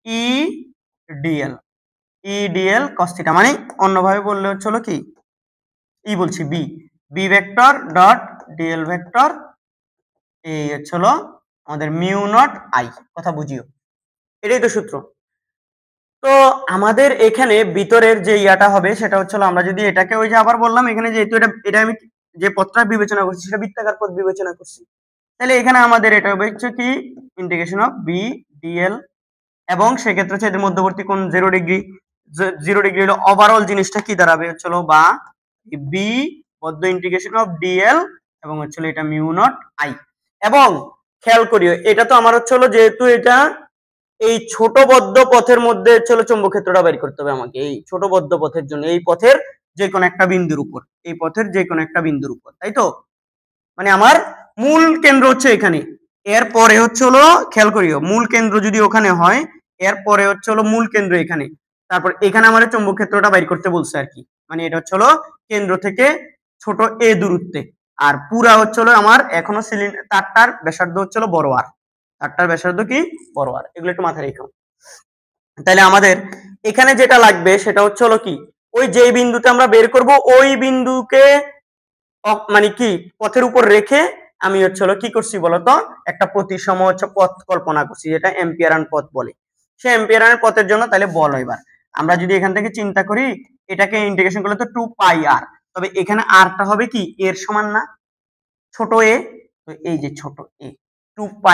E dl, E dl cos theta, মানে অন্যভাবে বললে হচ্ছে কি ই বলছি B, B vector dot dl vector এই হলো আমাদের মিউ নট আই, কথা বুঝিও, এটাই তো সূত্র। তো আমাদের এখানে ভিতরের যে ইয়াটা হবে সেটা হচ্ছে আমরা যদি এটাকে ওই যে আবার বললাম এখানে যেহেতু এটা আমি যে পথটা বিবেচনা করছি সেটা বৃত্তাকার পথ বিবেচনা করছি, তাহলে এখানে আমাদের এটা হবে হচ্ছে কি ইন্টিগ্রেশন অফ বি ডিএল, এবং সেক্ষেত্রে হচ্ছে এদের মধ্যবর্তী কোণ 0 ডিগ্রি, 0 ডিগ্রি হলো ওভারঅল জিনিসটা কি দাঁড়াবে হচ্ছে বা বি বদ্ধ ইন্টিগ্রেশন অফ ডিএল এবং হচ্ছে এটা মিউ নট আই। এবং খেয়াল করিও এটা তো আমার হচ্ছে যেহেতু এটা এই ছোট বদ্ধ পথের মধ্যে হচ্ছে চৌম্বক ক্ষেত্রটা বের করতে হবে আমাকে, এই ছোট বদ্ধ পথের জন্য এই পথের যে কোনো একটা বিন্দুর উপর, এই পথের যে কোনো একটা বিন্দুর উপর, তাই তো? মানে আমার মূল কেন্দ্র হচ্ছে এখানে, এরপরে হচ্ছে খেয়াল করিও মূল কেন্দ্র যদি ওখানে হয়, এরপরে হচ্ছে মূল কেন্দ্র এখানে, তারপর এখানে আমার চৌম্বক ক্ষেত্রটা বাইর করতে বলছে আর কি। মানে এটা হচ্ছে কেন্দ্র থেকে ছোট এ দূরত্বে, আর পুরা হচ্ছে আমার এখনো সিলিন্ডার তারটার ব্যাসার্ধ হচ্ছে বড় আর, তারটার ব্যাসার্ধ কি বড় আর, এগুলো একটু মাথায় রেখো। তাহলে আমাদের এখানে যেটা লাগবে সেটা হচ্ছে কি ওই যে বিন্দুতে আমরা বের করব ওই বিন্দুকে মানে কি পথের উপর রেখে আমি হচ্ছে কি করছি বলতো একটা প্রতিসম হচ্ছে পথ কল্পনা করছি, যেটা এম্পিয়ারান পথ বলে। সে এম্পিয়ারান পথের জন্য তাহলে বলো এবার আমরা যদি এখান থেকে চিন্তা করি এটাকে ইন্টিগ্রেশন করলে তো 2πr, তবে এখানে আরটা হবে কি এর সমান না, ছোট এ, তো এই যে ছোট এ 2πa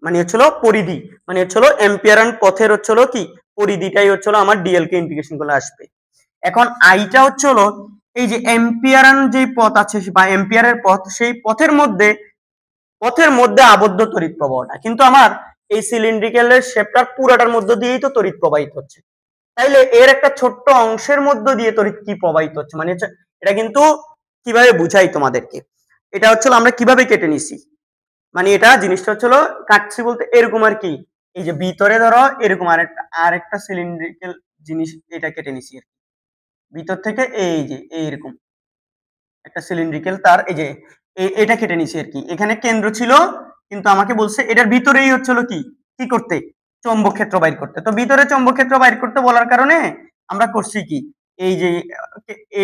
মানে হচ্ছিল পরিধি, মানে হচ্ছিল এম্পিয়ারান পথের হচ্ছিল কি পরিধিটাই হচ্ছিল আমার ডিএল কে ইন্টিগ্রেশন করলে আসবে। এখন আইটা হচ্ছিল এই যে এম্পিয়ারান যে পথ আছে বা এম্পিয়ারের পথ, সেই পথের মধ্যে আবদ্ধ তড়িৎ প্রবাহটা, কিন্তু আমার এই সিলিন্ড্রিক্যালের শেপটার পুরাটার মধ্য দিয়েই তো তড়িৎ প্রবাহিত হচ্ছে, তাইলে এর একটা ছোট্ট অংশের মধ্য দিয়ে তড়িৎ কি প্রবাহিত হচ্ছে, মানে হচ্ছে এটা কিন্তু কিভাবে বুঝাই তোমাদেরকে, এটা হচ্ছে আমরা কিভাবে কেটে নিছি, মানে এটা জিনিসটা হচ্ছিল কাটছি বলতে এরকম আর কি, এই যে ভিতরে ধরো এরকম আরেকটা সিলিন্ড্রিক্যাল জিনিস এটা কেটে নিছি আর কি, ভিতর থেকে এই যে এইরকম একটা সিলিন্ড্রিক্যাল তার, এই যে এটা কেটে নিছি আর কি। এখানে কেন্দ্র ছিল কিন্তু আমাকে বলছে এটার ভিতরেই হচ্ছিল কি কি করতে চৌম্বক ক্ষেত্র বাইর করতে, তো ভিতরে চৌম্বক ক্ষেত্র বাইর করতে বলার কারণে আমরা করছি কি এই যে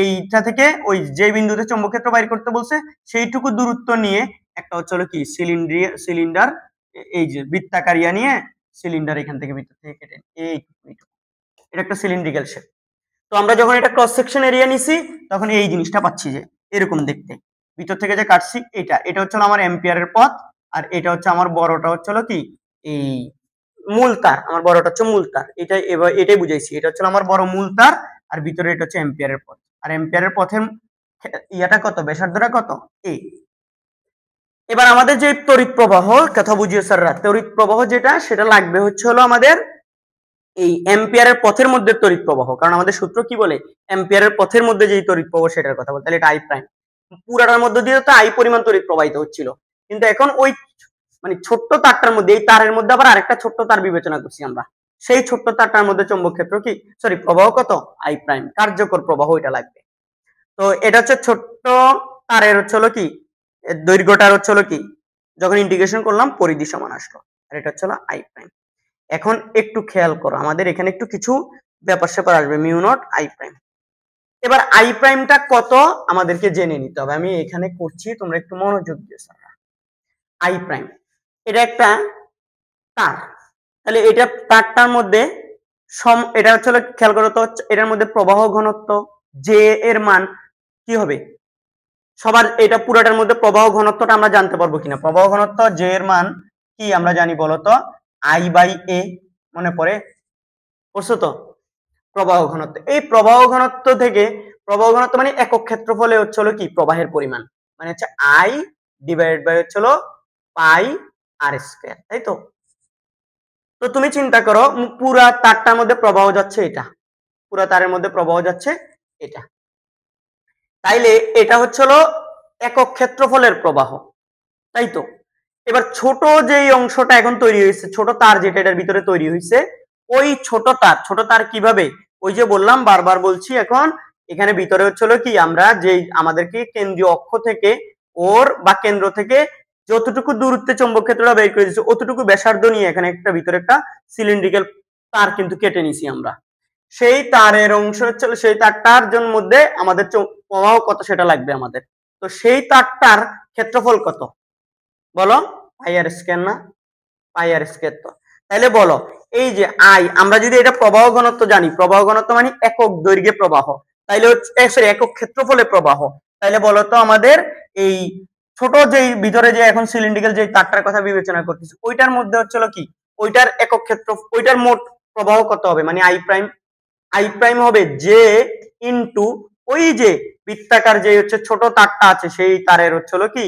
এইটা থেকে ওই যে বিন্দুতে চৌম্বক ক্ষেত্র বাইর করতে বলছে সেইটুকু দূরত্ব নিয়ে একটা হচ্ছিল কি সিলিন্ডার এই যে বৃত্তাকারিয়া নিয়ে সিলিন্ডার এখান থেকে ভিতর থেকে কেটে এটা একটা সিলিন্ড্রিক্যাল শেপ। তো আমরা যখন এটা ক্রস সেকশন এরিয়া নিছি তখন এই জিনিসটা পাচ্ছি যে এরকম দেখতে, ভিতর থেকে যে কাটছি এটা হচ্ছে আমার এম্পিয়ারের পথ, আর এটা হচ্ছে আমার বড়টা হচ্ছে কি এই মূল তার, আমার বড়টা হচ্ছে মূল তার, এটাই বুঝাইছি, এটা হচ্ছে আমার বড় মূল তার, আর ভিতরে এটা হচ্ছে এম্পিয়ারের পথ, আর এম্পিয়ারের পথের ইয়াটা কত ব্যাসার্ধটা কত এ। এবার আমাদের যে তড়িৎ প্রবাহ কথা বুঝিয়ে স্যাররা, তড়িৎ প্রবাহ যেটা সেটা লাগবে হচ্ছে আমাদের এই এম্পিয়ারের পথের মধ্যে তড়িৎ প্রবাহ, কারণ আমাদের সূত্র কি বলে এম্পিয়ারের পথের মধ্যে যেই তড়িৎ প্রবাহ সেটার কথা বলতে, তাহলে এটা আই প্রাইম, পুরাটার মধ্যে দিয়ে তো আই পরিমাণ তড়িৎ প্রবাহিত হচ্ছিল, কিন্তু এখন ওই মানে ছোট্ট তারটার মধ্যে এই তারের মধ্যে আবার আরেকটা ছোট্ট তার বিবেচনা করছি আমরা, সেই ছোট্ট তারটার মধ্যে চৌম্বক ক্ষেত্র কি সরি প্রবাহ কত আই প্রাইম, কার্যকর প্রবাহ এটা লাগবে। তো এটা হচ্ছে ছোট্ট তারের হচ্ছে কি দৈর্ঘ্যটার হচ্ছে কি যখন ইন্টিগ্রেশন করলাম পরিধি সমান আসলো, আর এটা হচ্ছে আই প্রাইম। এখন একটু খেয়াল করো আমাদের এখানে একটু কিছু ব্যাপার স্যাপার আসবে, মিউ নট আই প্রাইম। এবার আই প্রাইমটা কত আমাদেরকে জেনে নিতে হবে, আমি এখানে করছি তোমরা একটু মনোযোগ দিয়ে শোনো। আই প্রাইম এটা একটা তার, তাহলে এটা তারটার মধ্যে এটা হচ্ছে খেয়াল করো তো এটার মধ্যে প্রবাহ ঘনত্ব জে এর মান কি হবে, সবার এটা পুরোটার মধ্যে প্রবাহ ঘনত্বটা আমরা জানতে পারবো কিনা, প্রবাহ ঘনত্ব জে এর মান কি আমরা জানি বলতো আই বাই এ, মনে পড়ে পড়ছো তো প্রবাহ ঘনত্ব, এই প্রবাহ ঘনত্ব থেকে প্রবাহ ঘনত্ব মানে একক ক্ষেত্রফলে হচ্ছে কি প্রবাহের পরিমাণ, মানে হচ্ছে আই ডিভাইডেড বাই হচ্ছে পাই আর স্কয়ার, তাই তো? তো তুমি চিন্তা করো পুরা তারটার মধ্যে প্রবাহ যাচ্ছে এটা, পুরা তারের মধ্যে প্রবাহ যাচ্ছে এটা, তাইলে এটা হচ্ছে একক ক্ষেত্রফলের প্রবাহ, তাই তো? এবার ছোট যেই অংশটা এখন তৈরি হয়েছে, ছোট তার যেটা এটার ভিতরে তৈরি হয়েছে, ওই ছোট তার কিভাবে, ওই যে বললাম বারবার বলছি, এখন এখানে ভিতরে হচ্ছিল কি আমরা যে আমাদেরকে কেন্দ্রীয় অক্ষ থেকে ওর বা কেন্দ্র থেকে যতটুকু দূরত্বে চৌম্বক ক্ষেত্রটা বের করে দিচ্ছে অতটুকু ব্যাসার্ধ নিয়ে এখানে একটা ভিতরে একটা সিলিন্ড্রিক্যাল তার কিন্তু কেটে নিছি আমরা, সেই তারের অংশ হচ্ছে সেই তারটার জন্য মধ্যে আমাদের প্রবাহ কত সেটা লাগবে আমাদের, তো সেই তারটার ক্ষেত্রফল কত বলো পাই আর স্কয়ার না, পাই আর স্কয়ার। তো তাহলে বলো এই যে আই, আমরা যদি এটা প্রবাহ ঘনত্ব জানি, প্রবাহ ঘনত্ব মানে একক দৈর্ঘ্যে প্রবাহ, তাইলে সরি একক ক্ষেত্রফলে প্রবাহ, তাইলে বলো তো আমাদের এই ছোট যেই ভিতরে যে এখন সিলিন্ড্রিক্যাল যে তারটার কথা বিবেচনা করতেছি ওইটার মধ্যে হচ্ছিল কি, ওইটার একক ক্ষেত্র, ওইটার মোট প্রবাহ কত হবে, মানে আই প্রাইম, আই প্রাইম হবে জে ইনটু ওই যে বৃত্তাকার যে হচ্ছে ছোট তারটা আছে সেই তারের হচ্ছিল কি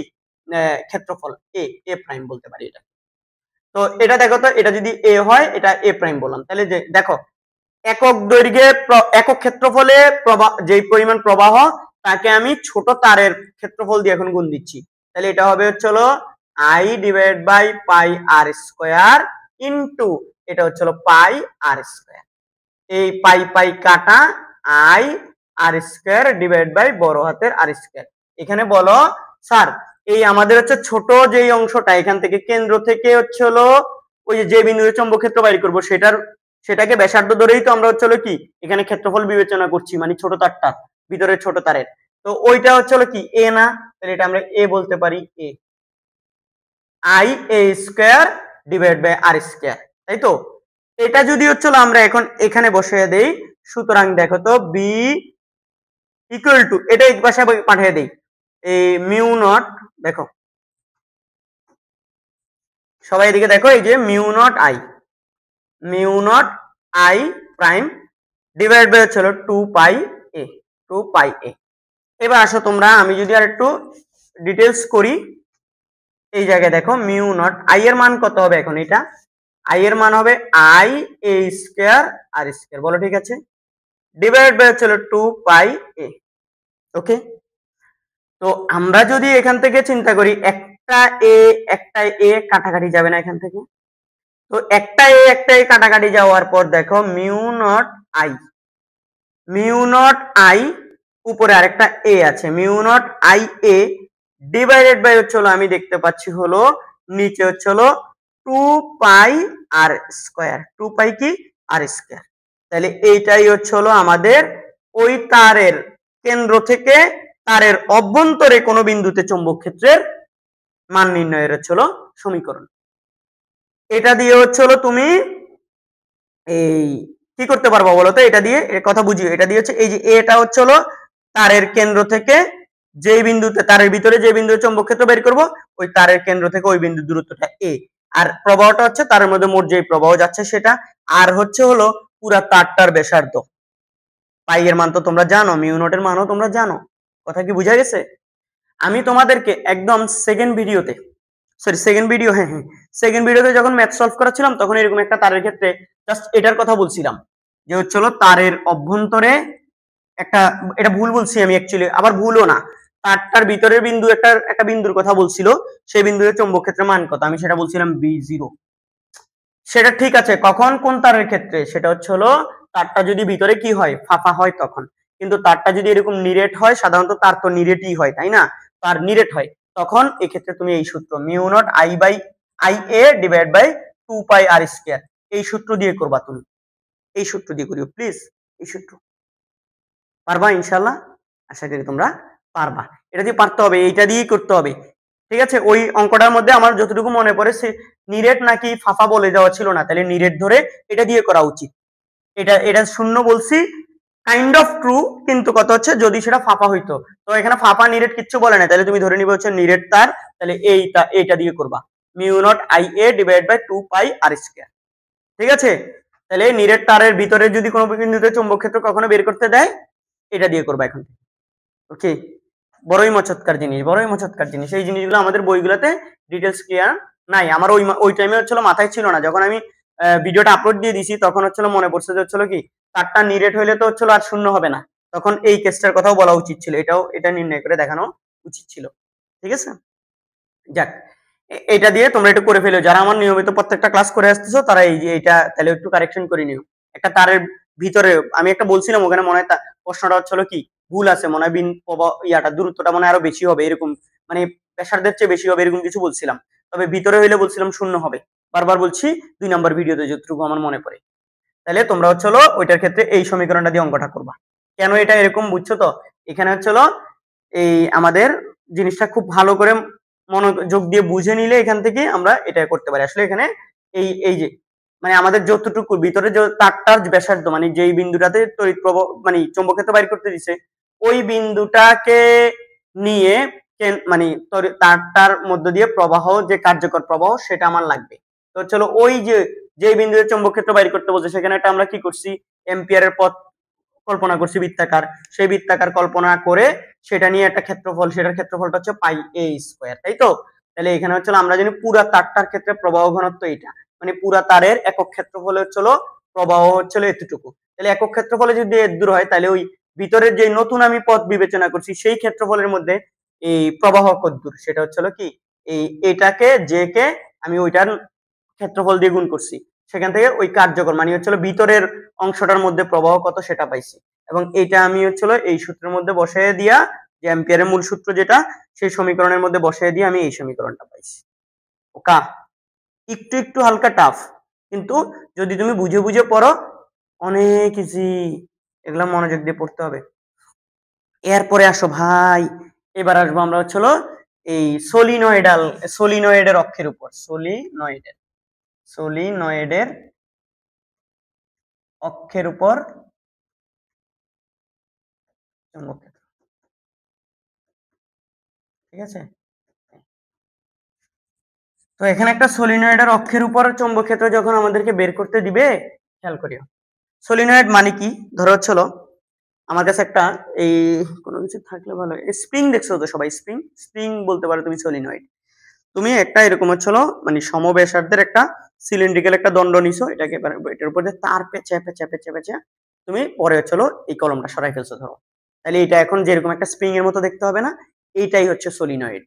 ক্ষেত্রফল, এ এ প্রাইম বলতে পারি এটা। তো এটা দেখো তো, এটা যদি এ হয় এটা এ প্রাইম বললাম, তাহলে যে দেখো একক দৈর্ঘ্যে একক ক্ষেত্রফলে প্রবাহ যেই পরিমাণ প্রবাহ তাকে আমি ছোট তারের ক্ষেত্রফল দিয়ে এখন গুণ দিচ্ছি, তাহলে এটা হবে হচ্ছিল I divide by pi r square into এটা হচ্ছিল পাই আর স্কয়ার, এই পাই পাই কাটা I r square divide by বড় হাতের আর স্কয়ার। এখানে বলো স্যার এই আমাদের হচ্ছে ছোট যেই অংশটা এখান থেকে কেন্দ্র থেকে হচ্ছে হলো ওই যে বিন্দুতে চৌম্বক ক্ষেত্র বাইর করবো সেটাকে ব্যাসার্ধ ধরেই তো আমরা হচ্ছে হলো কি এখানে ক্ষেত্রফল বিবেচনা করছি, মানে ছোট তারটা ভিতরে ছোট তারের, তো ওইটা হচ্ছে হলো কি এ না, তাহলে এটা আমরা এ বলতে পারি, a I a square divide by r square, তাই তো। এটা যদি হচ্ছে আমরা এখন এখানে বসিয়ে দেই, সুতরাং দেখো তো বি ইকুয়াল টু এটা এক পাশে পাঠিয়ে দেই, এই মিউ নট, দেখো সবাই এদিকে দেখো, এই যে mu naught I prime divide by হচ্ছে 2 পাই এ। এবার আসো তোমরা, আমি যদি আর একটু ডিটেলস করি, এই জায়গায় দেখো মিউ নট আই এর মান কত হবে এখন, এটা আই এর মান হবে I a square r square, বলো ঠিক আছে, ডিভাইড বাই হচ্ছে 2 পাই এ। ওকে, তো আমরা যদি এখান থেকে চিন্তা করি একটা এ কাটাকাটি যাবে না এখান থেকে, তো একটা এ কাটাকাটি যাওয়ার পর দেখো মিউ নট আই উপরে আরেকটা এ আছে, mu naught I a divided by হচ্ছে আমি দেখতে পাচ্ছি হলো নিচে হচ্ছে হলো 2 পাই আর স্কয়ার, 2 পাই কি আর স্কয়ার, তাহলে এইটাই হচ্ছে হলো আমাদের ওই তারের কেন্দ্র থেকে তারের অভ্যন্তরে কোনো বিন্দুতে চৌম্বক ক্ষেত্রের মান নির্ণয়ের হচ্ছে হলো সমীকরণ। এটা দিয়ে হচ্ছে হলো তুমি এই কি করতে পারবো বলো তো, এটা দিয়ে এর কথা বুঝিও, এটা দিয়ে হচ্ছে এই যে এটা হচ্ছে হলো তারের কেন্দ্র থেকে যেই বিন্দুতে তারের ভিতরে যে বিন্দুতে চৌম্বক ক্ষেত্র বের করব ওই তারের কেন্দ্র থেকে ওই বিন্দুর দূরত্বটা এ, আর প্রবাহটা হচ্ছে তারের মধ্যে মোট যেই প্রবাহ যাচ্ছে সেটা, আর হচ্ছে হলো পুরা তারটার ব্যাসার্ধ। পাই এর মান তো তোমরা জানো, মিউ নট এর মানও তোমরা জানো, কথা কি বুঝা গেছে? আমি তোমাদেরকে একদম সেকেন্ড ভিডিওতে যখন ম্যাথ সলভ করাছিলাম তখন এরকম একটা তারের ক্ষেত্রে জাস্ট এটার কথা বলছিলাম যে হচ্ছে হলো তারের অভ্যন্তরে একটা, এটা ভুল বলছি আমি অ্যাকচুয়ালি, আবার ভুলও না, তারটার ভিতরের বিন্দু একটা বিন্দুর কথা বলছিল, সেই বিন্দুর চৌম্বক ক্ষেত্রের মান কত, আমি সেটা বলছিলাম B0, সেটা ঠিক আছে, কখন কোন তারের ক্ষেত্রে, সেটা হচ্ছে হলো তারটা যদি ভিতরে কি হয় ফাঁপা হয় তখন, কিন্তু তারটা যদি এরকম নিরেট হয়, সাধারণত তার তো নিরেটই হয় তাই না, তার নিরেট হয় তখন এই ক্ষেত্রে তুমি এই সূত্র mu naught I a divide by 2 pi r square এই সূত্র দিয়ে করবা, তুমি এই সূত্র দিয়ে করিও প্লিজ, এই সূত্র পারবা ইনশাআল্লাহ, আশা করি তোমরা পারবা, এটা দিয়ে পারতে হবে, এইটা দিয়েই করতে হবে, ঠিক আছে। ওই অঙ্কটার মধ্যে আমার যতটুকু মনে পড়ে সে নিরেট নাকি ফাফা বলে দেওয়া ছিল না, তাহলে নিরেট ধরে এটা দিয়ে করা উচিত, এটা শূন্য বলছি কাইন্ড অফ ট্রু, কিন্তু কত হচ্ছে যদি সেটা ফাফা হইতো, তো এখানে ফাফা নিরেট কিচ্ছু বলে না, তাহলে তুমি ধরে নিবে হচ্ছে নিরেট তার, তাহলে এইটা দিয়ে করবা mu naught I a divide by 2 pi r square, ঠিক আছে। তাহলে নিরেট তারের ভিতরে যদি কোনো বিন্দুতে চৌম্বক ক্ষেত্র কখনো বের করতে দেয় এটা দিয়ে করবা এখন, ওকে। বড়ই মচৎকার জিনিস, এই জিনিসগুলো আমাদের বইগুলোতে ডিটেলস ক্লিয়ার নাই, আমার ওই টাইমে হচ্ছিল মাথায় ছিল না, যখন আমি ভিডিওটা আপলোড দিয়ে দিছি তখন হচ্ছিল মনে পড়ছে যে হচ্ছিল কি তারটা নিরেট হইলে তো হচ্ছিল আর শূন্য হবে না, তখন এই কেসটার কথাও বলা উচিত ছিল, এটা নির্ণয় করে দেখানো উচিত ছিল, ঠিক আছে। যাক, এটা দিয়ে তোমরা একটু করে ফেলো, যারা আমার নিয়মিত প্রত্যেকটা ক্লাস করে আসতেছো তারা এই যে এটা তাহলে একটু কারেকশন করে নিও। একটা তারের ভিতরে আমি একটা বলছিলাম ওখানে মনে হয় প্রশ্নটা হচ্ছিল কি ভুল আছে, মনে হয় ইয়াটা দূরত্বটা মনে হয় আরো বেশি হবে এরকম, মানে ব্যাসার্ধের চেয়ে বেশি হবে এরকম কিছু বলছিলাম, তবে ভিতরে হইলে বলছিলাম শূন্য হবে, বারবার বলছি 2 নাম্বার ভিডিওতে যতটুকু আমার মনে পড়ে। তাহলে তোমরা হচ্ছিল ওইটার ক্ষেত্রে এই সমীকরণটা দিয়ে অঙ্কটা করবা, কেন এটা এরকম বুঝছো তো, এখানে হচ্ছিল এই আমাদের জিনিসটা খুব ভালো করে মনোযোগ দিয়ে বুঝে নিলে এখান থেকে আমরা এটা করতে পারি। আসলে এখানে এই যে মানে আমাদের যতটুকু ভিতরে যে তারটার ব্যাসার্ধ মানে যেই বিন্দুটাতে তড়িৎ প্রবাহ মানে চৌম্বক ক্ষেত্র বাইর করতে দিছে ওই বিন্দুটাকে নিয়ে মানে তারটার মধ্য দিয়ে প্রবাহ যে কার্যকর প্রবাহ সেটা আমার লাগবে। তো চলো ওই যে বিন্দুতে চৌম্বক ক্ষেত্র বাইর করতে বলছে সেখানে একটা আমরা কি করছি এম্পিয়ারের পথ কল্পনা করছি বৃত্তাকার, সেই বৃত্তাকার কল্পনা করে সেটা নিয়ে একটা ক্ষেত্রফল, সেটার ক্ষেত্রফলটা হচ্ছে পাই a স্কয়ার, তাই তো? তাহলে এখানে হচ্ছে আমরা জানি পুরা তারটার ক্ষেত্রে প্রবাহ ঘনত্ব এটা, মানে পুরা তারের একক ক্ষেত্রফল হচ্ছে প্রবাহ হচ্ছে এতটুকু। তাহলে একক ক্ষেত্রফলে যদি এত দূর হয় তাহলে ওই ভিতরের যে নতুন আমি পথ বিবেচনা করছি সেই ক্ষেত্রফলের মধ্যে এই প্রবাহ কত দূর সেটা হচ্ছে কি এটাকে যে কে আমি ওইটার ক্ষেত্রফল দিয়ে গুণ করছি, সেখান থেকে ওই কার্যকর মানে হচ্ছে ভিতরের অংশটার মধ্যে প্রবাহ কত সেটা পাইছি, এবং এটা আমি হচ্ছে এই সূত্রের মধ্যে বসায় দিয়া যে অ্যাম্পিয়ারের মূল সূত্র যেটা সেই সমীকরণের মধ্যে বসায় দিয়ে আমি এই সমীকরণটা পাইছি। ওকা একটু একটু হালকা টাফ, কিন্তু যদি তুমি বুঝে বুঝে পড়ো অনেক ইজি, এগুলা মনোযোগ দিয়ে পড়তে হবে। এরপরে আসো ভাই, এবার আসবো আমরা হচ্ছে এই সলিনয়েডের অক্ষের উপর, সলিনয়েডের অক্ষের উপর চৌম্বক ক্ষেত্র। ঠিক আছে, তো এখানে একটা সলিনয়েডের অক্ষের উপর চৌম্বক ক্ষেত্র যখন আমাদেরকে বের করতে দিবে, খেয়াল করিও সলিনয়েড মানে কি, ধরো হচ্ছিল আমার কাছে একটা এই কোনো কিছু থাকলে ভালো, স্প্রিং দেখছো তো সবাই, স্প্রিং বলতে পারো তুমি সলিনয়েড। তুমি একটা এরকম হচ্ছিল মানে সমব্যাসার্ধের একটা সিলিন্ড্রিক্যাল একটা দণ্ড নিছো, এটাকে এটার উপর দিয়ে তার পেঁচে পেঁচে পেঁচে পেঁচে তুমি পরে হচ্ছিল এই কলমটা সরাই ফেলছো ধরো, তাহলে এটা এখন যেরকম একটা স্প্রিং এর মতো দেখতে হবে না, এইটাই হচ্ছে সলিনয়েড।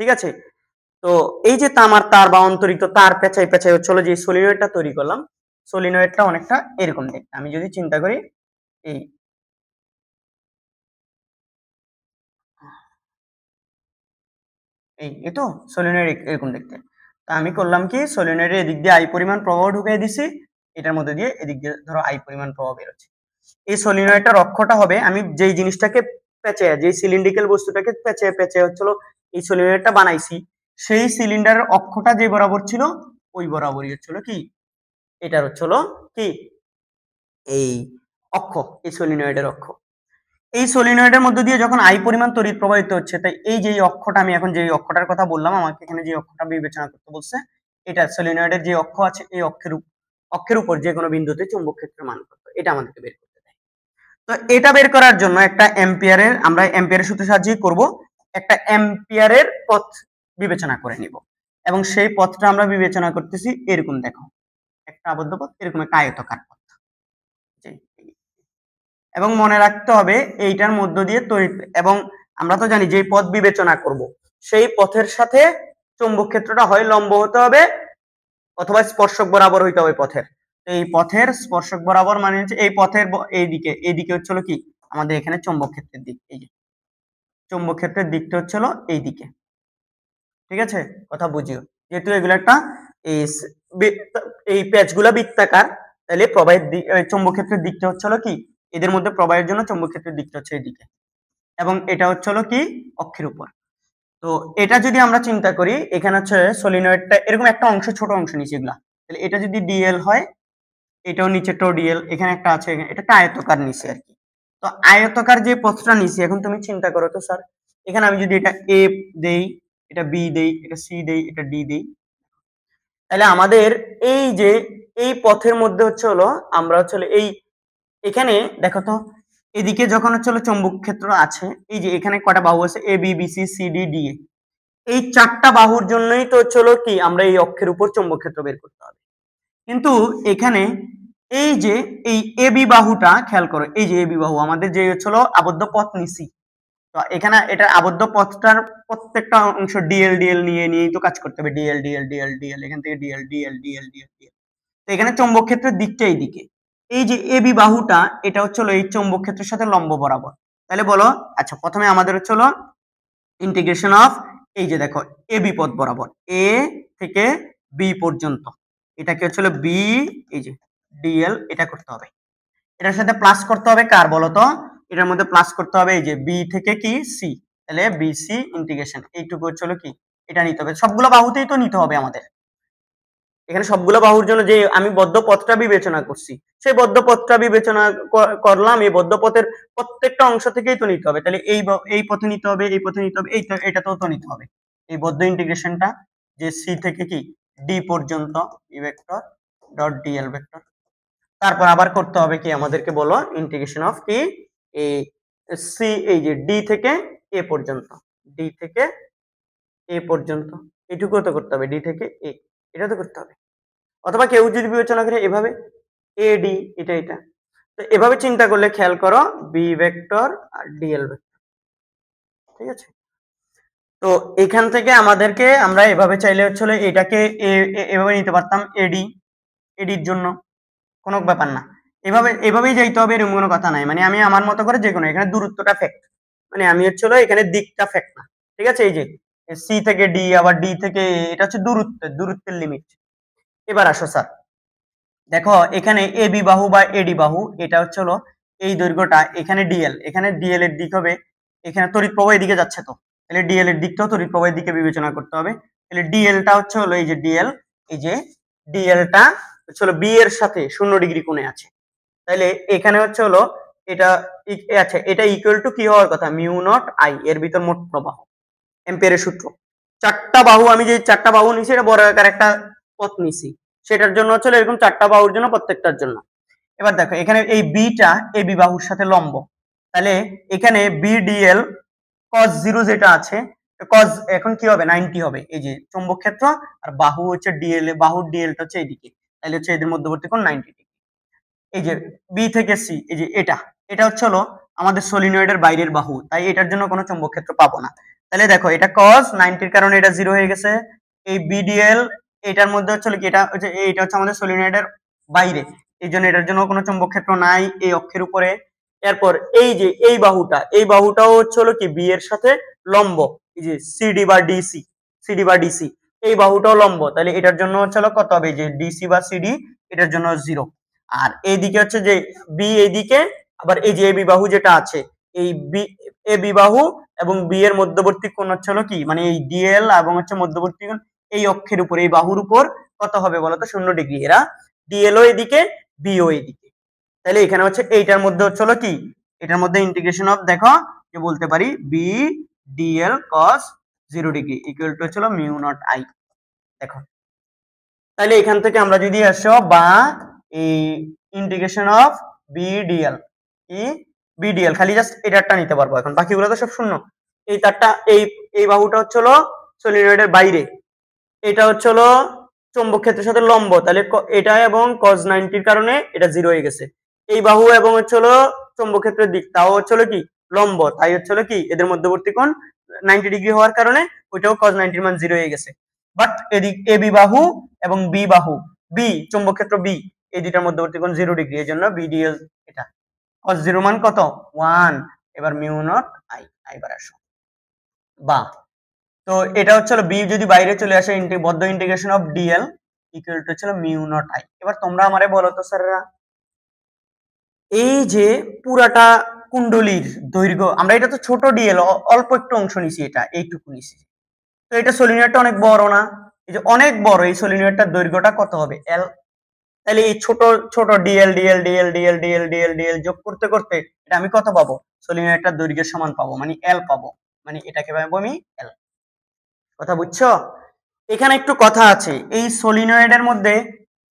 ঠিক আছে, তো এই যে তামার তার বা অন্তরিত তার পেঁচাই পেঁচাই হচ্ছিল যে সলিনয়েডটা তৈরি করলাম, সলিনয়েডটা অনেকটা এরকম দেখতে, আমি যদি চিন্তা করি এই এই তো সলিনয়েড এরকম দেখতে। তা আমি করলাম কি সলিনয়েডের এদিক দিয়ে আই পরিমাণ প্রবাহ ঢুকিয়ে দিছি, এটার মধ্যে দিয়ে এদিক দিয়ে ধরো আই পরিমাণ প্রবাহ বেরোচ্ছে। এই সলিনয়েডটার অক্ষটা হবে আমি যেই জিনিসটাকে পেঁচে যেই সিলিন্ড্রিক্যাল বস্তুটাকে পেঁচে পেঁচে হচ্ছিল এই সলিনয়েডটা বানাইছি, সেই সিলিন্ডারের অক্ষটা যে বরাবর ছিল ওই বরাবরই হচ্ছিল কি এটার হচ্ছিল কি এই অক্ষ, এই সলিনয়েডের অক্ষ। এই সলিনয়েডের মধ্যে দিয়ে যখন আই পরিমাণ তড়িৎ প্রবাহিত হচ্ছে, তাই এই যে অক্ষটা আমি এখন যে অক্ষটার কথা বললাম, আমাকে এখানে যে অক্ষটা বিবেচনা করতে বলছে, এটা সলিনয়েডের যে অক্ষ আছে এই অক্ষের উপর যে কোনো বিন্দুতে চুম্বক ক্ষেত্রের মান কত এটা আমাদেরকে বের করতে দেয়। তো এটা বের করার জন্য একটা এম্পিয়ারের আমরা এম্পিয়ারের সূত্রের সাহায্যে করব, একটা এম্পিয়ারের পথ বিবেচনা করে নিব, এবং সেই পথটা আমরা বিবেচনা করতেছি এরকম, দেখো একটা আবদ্ধ পথ, এরকম একটা আয়তকার পথ, এবং মনে রাখতে হবে এইটার মধ্য দিয়ে তড়িৎ, এবং আমরা তো জানি যে পথ বিবেচনা করব সেই পথের সাথে চৌম্বক ক্ষেত্রটা হয় লম্ব হতে হবে অথবা স্পর্শক বরাবর হইতে হবে পথের। এই পথের স্পর্শক বরাবর মানে হচ্ছে এই পথের এইদিকে হচ্ছিল কি আমাদের এখানে চৌম্বক ক্ষেত্রের দিক, এই যে চৌম্বক ক্ষেত্রের দিকটা হচ্ছিল এইদিকে। ঠিক আছে, কথা বুঝিও, যেহেতু এগুলো একটা এই প্যাচগুলা বৃত্তাকার, তাহলে প্রবাহের দিক চৌম্বক ক্ষেত্রের দিকটা হচ্ছিল কি এদের মধ্যে প্রবাহের জন্য চৌম্বক ক্ষেত্রের দিকটা হচ্ছে এইদিকে, এবং এটা হচ্ছিল কি অক্ষের উপর। তো এটা যদি আমরা চিন্তা করি এখানে হচ্ছে সলিনয়েডটা এরকম একটা অংশ, ছোট অংশ নিচে এগুলা, তাহলে এটা যদি ডিএল হয়, এটাও নিচেটাও ডিএল, এখানে একটা আছে, এটা একটা আয়তকার নিচে আর কি। তো আয়তকার যে পথটা নিচে, এখন তুমি চিন্তা করো তো স্যার, এখানে আমি যদি এটা এ দেই, এটা বি দেই, এটা সি দেই, এটা ডি দেই, তাহলে আমাদের এই যে এই পথের মধ্যে হচ্ছে আমরা হচ্ছে এই এখানে দেখো তো এদিকে যখন হচ্ছে চৌম্বক ক্ষেত্র আছে, এই যে এখানে কয়টা বাহু আছে A B B C C D D, এই চারটা বাহুর জন্যই তো হচ্ছে কি আমরা এই অক্ষের উপর চৌম্বক ক্ষেত্র বের করতে হবে। কিন্তু এখানে এই যে এই এ বি বাহুটা খেয়াল করো, এই যে এ বি বাহু আমাদের যে হচ্ছে আবদ্ধ পথ নিছি, তো এখানে এটা আবদ্ধ পথটার প্রত্যেকটা অংশ ডিএল ডিএল নিয়ে নিয়েই তো কাজ করতে হবে, ডিএল ডিএল ডিএল ডিএল, এখান থেকে DL DL DL DL DL, তো এখানে চৌম্বক ক্ষেত্রের দিকটা এইদিকে, এই যে এ বি বাহুটা এটা হচ্ছে এই চৌম্বক ক্ষেত্রের সাথে লম্ব বরাবর। তাহলে বলো আচ্ছা, প্রথমে আমাদের হচ্ছে ইন্টিগ্রেশন অফ এই যে দেখো এ বি পথ বরাবর এ থেকে বি পর্যন্ত, এটাকে হচ্ছে বি এই যে ডিএল, এটা করতে হবে, এটার সাথে প্লাস করতে হবে কার বলতো, এটার মধ্যে প্লাস করতে হবে এই যে বি থেকে কি সি, তাহলে বিসি ইন্টিগ্রেশন এইটুকু হচ্ছে কি এটা নিতে হবে, সবগুলো বাহুতেই তো নিতে হবে আমাদের। এখানে সবগুলো বাহুর জন্য যে আমি বদ্ধ পথটা বিবেচনা করছি, সেই বদ্ধ পথটা বিবেচনা করলাম, এই বদ্ধ পথের প্রত্যেকটা অংশ থেকেই তো নিতে হবে। তাহলে এই পথে নিতে হবে, এই পথে নিতে হবে, এটাতেও তো নিতে হবে। এই বদ্ধ ইন্টিগ্রেশনটা যে সি থেকে কি ডি পর্যন্ত E vector dot dl vector, তারপর আবার করতে হবে কি আমাদেরকে, বলো, ইন্টিগ্রেশন অফ কি এই সি, এই যে ডি থেকে এ পর্যন্ত, ডি থেকে এ পর্যন্ত, এটুকু তো করতে হবে, ডি থেকে এ, এটা তো করতে হবে। অথবা কেউ যদি বিবেচনা করে এভাবে এডি, এটা তো এভাবে চিন্তা করলে খেয়াল করো বি ভেক্টর আর ডিএল ভেক্টর, ঠিক আছে। তো এখান থেকে আমাদেরকে আমরা এভাবে চাইলে হচ্ছে এটাকে এভাবে নিতে পারতাম, এডির জন্য কোনো ব্যাপার না, এভাবেই যাইতে হবে এরকম কোনো কথা নাই। মানে আমি আমার মতো করে যে কোনো, এখানে দূরত্বটা ফ্যাক্ট, মানে আমি হচ্ছে এখানে দিকটা ফ্যাক্ট না, ঠিক আছে। এই যে সি থেকে ডি, আবার ডি থেকে এটা হচ্ছে দূরত্বের লিমিট। এবার আসো স্যার, দেখো এখানে এ বি বাহু বা এডি বাহু, এটা হচ্ছে হলো এই দৈর্ঘ্যটা, এখানে ডিএল, এখানে ডিএল এর দিক হবে, এখানে তড়িৎ প্রবাহ এদিকে যাচ্ছে, তো তাহলে ডিএল এর দিকটাও তড়িৎ প্রবাহের দিকে বিবেচনা করতে হবে। তাহলে ডিএলটা হচ্ছে হলো এই যে ডিএল, এই যে ডিএলটা হচ্ছে হলো বি এর সাথে 0 ডিগ্রি কোণে আছে। তাহলে এখানে হচ্ছে হলো এটা, আচ্ছা এটা ইকুয়াল টু কি হওয়ার কথা, মিউ নট আই, এর ভিতর মোট প্রবাহ, এম্পিয়ারের সূত্র। চারটা বাহু, আমি যে চারটা বাহু নিছি এটা বড় আকার একটা পথ নিছি, সেটার জন্য হচ্ছে এরকম চারটা বাহুর জন্য প্রত্যেকটার জন্য। এবার দেখো এখানে এই বিটা এ বি বাহুর সাথে লম্ব, তাহলে এখানে বিডিএল cos 0 যেটা আছে, cos এখন কি হবে 90 হবে, এই যে চৌম্বক ক্ষেত্র আর বাহু হচ্ছে ডিএল, বাহুর ডিএলটা হচ্ছে এইদিকে, তাহলে হচ্ছে এদের মধ্যবর্তী কোণ 90 ডিগ্রি। এই যে বি থেকে সি, এই যে এটা হচ্ছে হলো আমাদের সলিনয়েডের বাইরের বাহু, তাই এটার জন্য কোনো চৌম্বক ক্ষেত্র পাবো না। তাহলে দেখো এটা cos 90 এর কারণে এটা 0 হয়ে গেছে। এই বিডিএল এটার মধ্যে হচ্ছে কি, এটা হচ্ছে আমাদের সলিনয়েডের বাইরে, এই জন্য এটার জন্য কোনো চৌম্বক ক্ষেত্র নাই এই অক্ষের উপরে। এরপর এই যে এই বাহুটাও হচ্ছে হলো কি বি এর সাথে লম্ব, এই যে সিডি বা ডিসি, এই বাহুটাও লম্ব, তাহলে এটার জন্য হচ্ছে হলো কত হবে, যে ডিসি বা সিডি, এটার জন্য 0। আর এইদিকে হচ্ছে যে বি এইদিকে, আবার এই যে এ বি বাহু যেটা আছে, এই বি এ বি বাহু এবং বি এর মধ্যবর্তী কোণ হচ্ছে হলো কি, মানে এই ডিএল এবং হচ্ছে মধ্যবর্তী কোণ এই অক্ষের উপর, এই বাহুর উপর কত হবে বলতো, 0 ডিগ্রি। এরা ডিএল ও এদিকে, বি ও এদিকে, তাহলে এখানে হচ্ছে এইটার মধ্যে হচ্ছে হলো কি, এটার মধ্যে ইন্টিগ্রেশন অফ, দেখো যে বলতে পারি B dl cos 0 degree equal to হচ্ছে মিউ নট আই। দেখো তাহলে এখান থেকে আমরা যদি আসো বা এই ইন্টিগ্রেশন অফ বিডিএল, কি বিডিএল খালি জাস্ট এটারটা নিতে পারবো, এখন বাকিগুলো তো সব শূন্য। এই তারটা এই বাহুটা হচ্ছে হলো সলিনয়েডের বাইরে, এটা হচ্ছে হলো চৌম্বক ক্ষেত্রের সাথে লম্ব, তাহলে এটা এবং cos 90 এর কারণে এটা 0 হয়ে গেছে। এই বাহু এবং হচ্ছে হলো চৌম্বক ক্ষেত্রের দিক, তাও হচ্ছে হলো কি লম্ব, তাই হচ্ছে হলো কি এদের মধ্যবর্তী কোণ 90 ডিগ্রি হওয়ার কারণে ওইটাও cos 90 এর মান 0 হয়ে গেছে। বাট এদিক এ বি বাহু এবং বি বাহু, বি চৌম্বক ক্ষেত্র বি, এই দুইটার মধ্যবর্তী কোণ 0 ডিগ্রি, এই জন্য বিডিএল এটা cos 0 মান কত 1। এবার মিউ নট আই, এবার আসো বা, তো এটা হচ্ছে বি যদি বাইরে চলে আসে, বদ্ধ integration of DL equal to হচ্ছে মিউ নট আই। এবার তোমরা আমারে বলো তো স্যাররা, এই যে পুরাটা কুণ্ডলীর দৈর্ঘ্য, আমরা এটা তো ছোট ডিএল, অল্প একটু অংশ নিছি, এটা এইটুকু নিছি, তো এটা সলিনয়েডটা অনেক বড় না, এই যে অনেক বড়, এই সলিনয়েডটার দৈর্ঘ্যটা কত হবে এল। তাহলে এই ছোট ছোট DL DL DL DL DL DL DL যোগ করতে করতে এটা আমি কত পাবো, সলিনয়েডটার দৈর্ঘ্যের সমান পাবো, মানে এল পাবো, মানে এটাকে পাবো আমি এল। কথা বুঝছো? এখানে একটু কথা আছে, এই সলিনয়েডের মধ্যে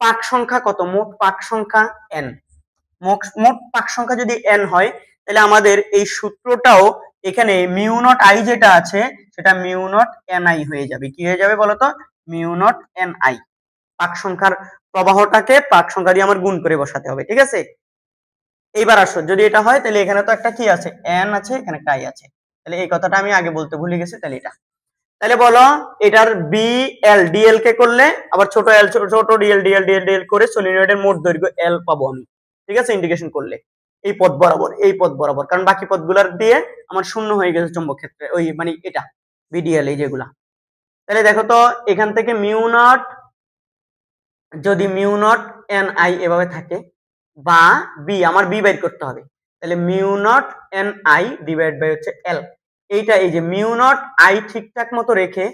পাক সংখ্যা কত, মোট পাক সংখ্যা n, মোট পাক সংখ্যা যদি n হয়, তাহলে আমাদের এই সূত্রটাও এখানে মিউ নট আই যেটা আছে সেটা মিউ নট এন আই হয়ে যাবে। কি হয়ে যাবে বলতো, মিউ নট এন আই। পাক সংখ্যার প্রবাহটাকে পাক সংখ্যা দিয়ে আমার গুণ করে বসাতে হবে, ঠিক আছে। এইবার আসো, যদি এটা হয় তাহলে এখানে তো একটা কি আছে, n আছে, এখানে একটা i আছে, তাহলে এই কথাটা আমি আগে বলতে ভুলে গেছি, তাহলে এটা, তাহলে বলো এটার বি এল ডিএল কে করলে আবার ছোট এল ছোট ডিএল ডিএল ডিএল ডিএল করে সলিনয়েডের মোট দৈর্ঘ্য এল পাবো আমি, ঠিক আছে, ইন্টিগ্রেশন করলে এই পথ বরাবর, এই পথ বরাবর, কারণ বাকি পথগুলোর দিয়ে আমার শূন্য হয়ে গেছে চৌম্বক ক্ষেত্রে, ওই মানে এটা বিডিএল এই যেগুলা। তাহলে দেখো তো এখান থেকে মিউ নট, যদি মিউ নট এন আই এভাবে থাকে, বা বি আমার বি বাইর করতে হবে, তাহলে mu naught n I divide by হচ্ছে এল, এইটা এই যে মিউ নট আই ঠিকঠাক মতো রেখে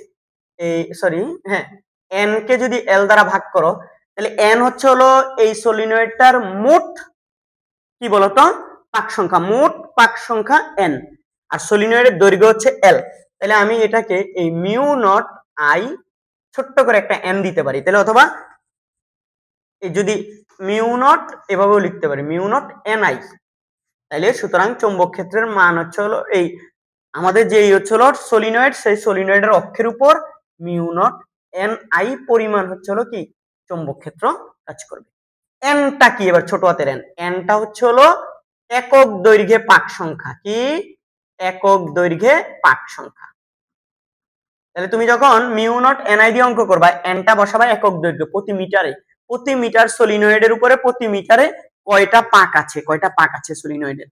এই সরি, হ্যাঁ, এন কে যদি এল দ্বারা ভাগ করো তাহলে এন হচ্ছে হলো এই সলিনয়েডটার মোট কি বলতো পাক সংখ্যা, মোট পাক সংখ্যা এন, আর সলিনয়েডের দৈর্ঘ্য হচ্ছে এল। তাহলে আমি এটাকে এই মিউ নট আই ছোট্ট করে একটা এন দিতে পারি, তাহলে অথবা এই যদি মিউ নট এভাবেও লিখতে পারি মিউ নট এন আই। তাইলে সুতরাং চৌম্বক ক্ষেত্রের মান হচ্ছে হলো এই আমাদের যে হচ্ছে হলো সলিনয়েড, সেই সলিনয়েডের অক্ষের উপর মিউ নট এন আই পরিমাণ হচ্ছে হলো কি চৌম্বক ক্ষেত্র কাজ করবে। এনটা কি এবার ছোট হাতের এন, এনটা হচ্ছে হলো একক দৈর্ঘ্যে পাক সংখ্যা, কি একক দৈর্ঘ্যে পাক সংখ্যা। তাহলে তুমি যখন মিউ নট এনআই দিয়ে অঙ্ক করবা, এনটা বসাবা একক দৈর্ঘ্য প্রতি মিটারে, প্রতি মিটার সলিনয়েডের উপরে প্রতি মিটারে কয়টা পাক আছে, কয়টা পাক আছে সলিনয়েডের।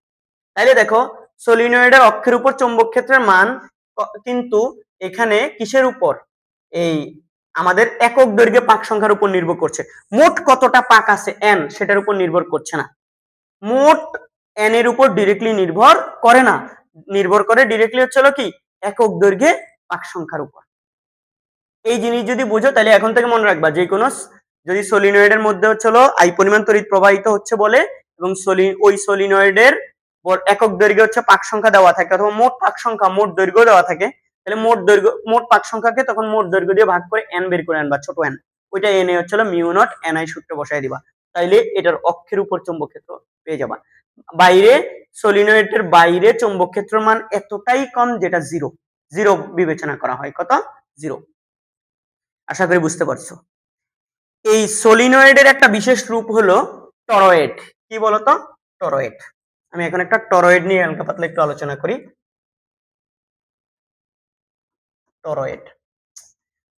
তাইলে দেখো সলিনয়েডের অক্ষের উপর চৌম্বক ক্ষেত্রের মান কিন্তু এখানে কিসের উপর, এই আমাদের একক দৈর্ঘ্যে পাক সংখ্যার উপর নির্ভর করছে। মোট কতটা পাক আছে এন সেটার উপর নির্ভর করছে না, মোট এন এর উপর ডিরেক্টলি নির্ভর করে না, নির্ভর করে ডিরেক্টলি হচ্ছে কি একক দৈর্ঘ্যে পাক সংখ্যার উপর। এই জিনিস যদি বুঝো তাহলে এখন থেকে মনে রাখবা যে কোনো যদি সলিনয়েডের মধ্যে হচ্ছে আই পরিমাণ তড়িৎ প্রবাহিত হচ্ছে বলে এবং ওই সলিনয়েডের একক দৈর্ঘ্য হচ্ছে পাক সংখ্যা দেওয়া থাকে অথবা মোট পাক সংখ্যা মোট দৈর্ঘ্য দেওয়া থাকে, তাহলে মোট দৈর্ঘ্য মোট পাক সংখ্যাকে তখন মোট দৈর্ঘ্য দিয়ে ভাগ করে এন বের করে আনবা, ছোট এন, ওইটা এন এ হচ্ছে মিউ নট এন আই সূত্রে বসাই দিবা, তাইলে এটার অক্ষের উপর চৌম্বক ক্ষেত্র পেয়ে যাবা। বাইরে সলিনয়েডের বাইরে চৌম্বক ক্ষেত্রের মান এতটাই কম যেটা জিরো, জিরো বিবেচনা করা হয়, কত জিরো। আশা করি বুঝতে পারছো। এই সলিনয়েডের একটা বিশেষ রূপ হলো টরয়েড, কি বলতো টরয়েড। আমি এখন একটা টরয়েড নিয়ে হালকা পাতলা একটু আলোচনা করি। টরয়েড,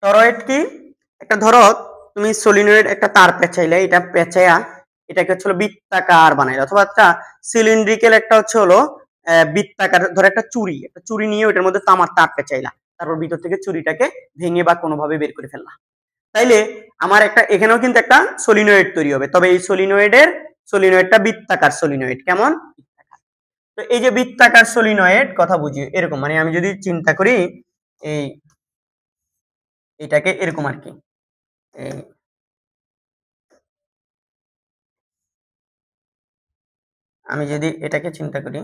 টরয়েড কি, একটা ধরো তুমি সলিনয়েড একটা তার পেঁচাইলে, এটা পেঁচাইয়া এটাকে হচ্ছে বৃত্তাকার বানাইলে, অথবা একটা সিলিন্ড্রিক্যাল একটা হচ্ছে হলো বৃত্তাকার, ধরো একটা চুরি নিয়ে ওটার মধ্যে তামার তার পেঁচাইলা, তারপর ভিতর থেকে চুরিটাকে ভেঙে বা কোনোভাবে বের করে ফেললা, তাইলে আমার একটা এখানেও কিন্তু একটা সলিনয়েড তৈরি হবে, তবে এই সলিনয়েডটা বৃত্তাকার সলিনয়েড, কেমন বৃত্তাকার। তো এই যে বৃত্তাকার সলিনয়েড কথা বুঝি এরকম, মানে আমি যদি চিন্তা করি এই এটাকে এরকম আর কি, আমি যদি এটাকে চিন্তা করি,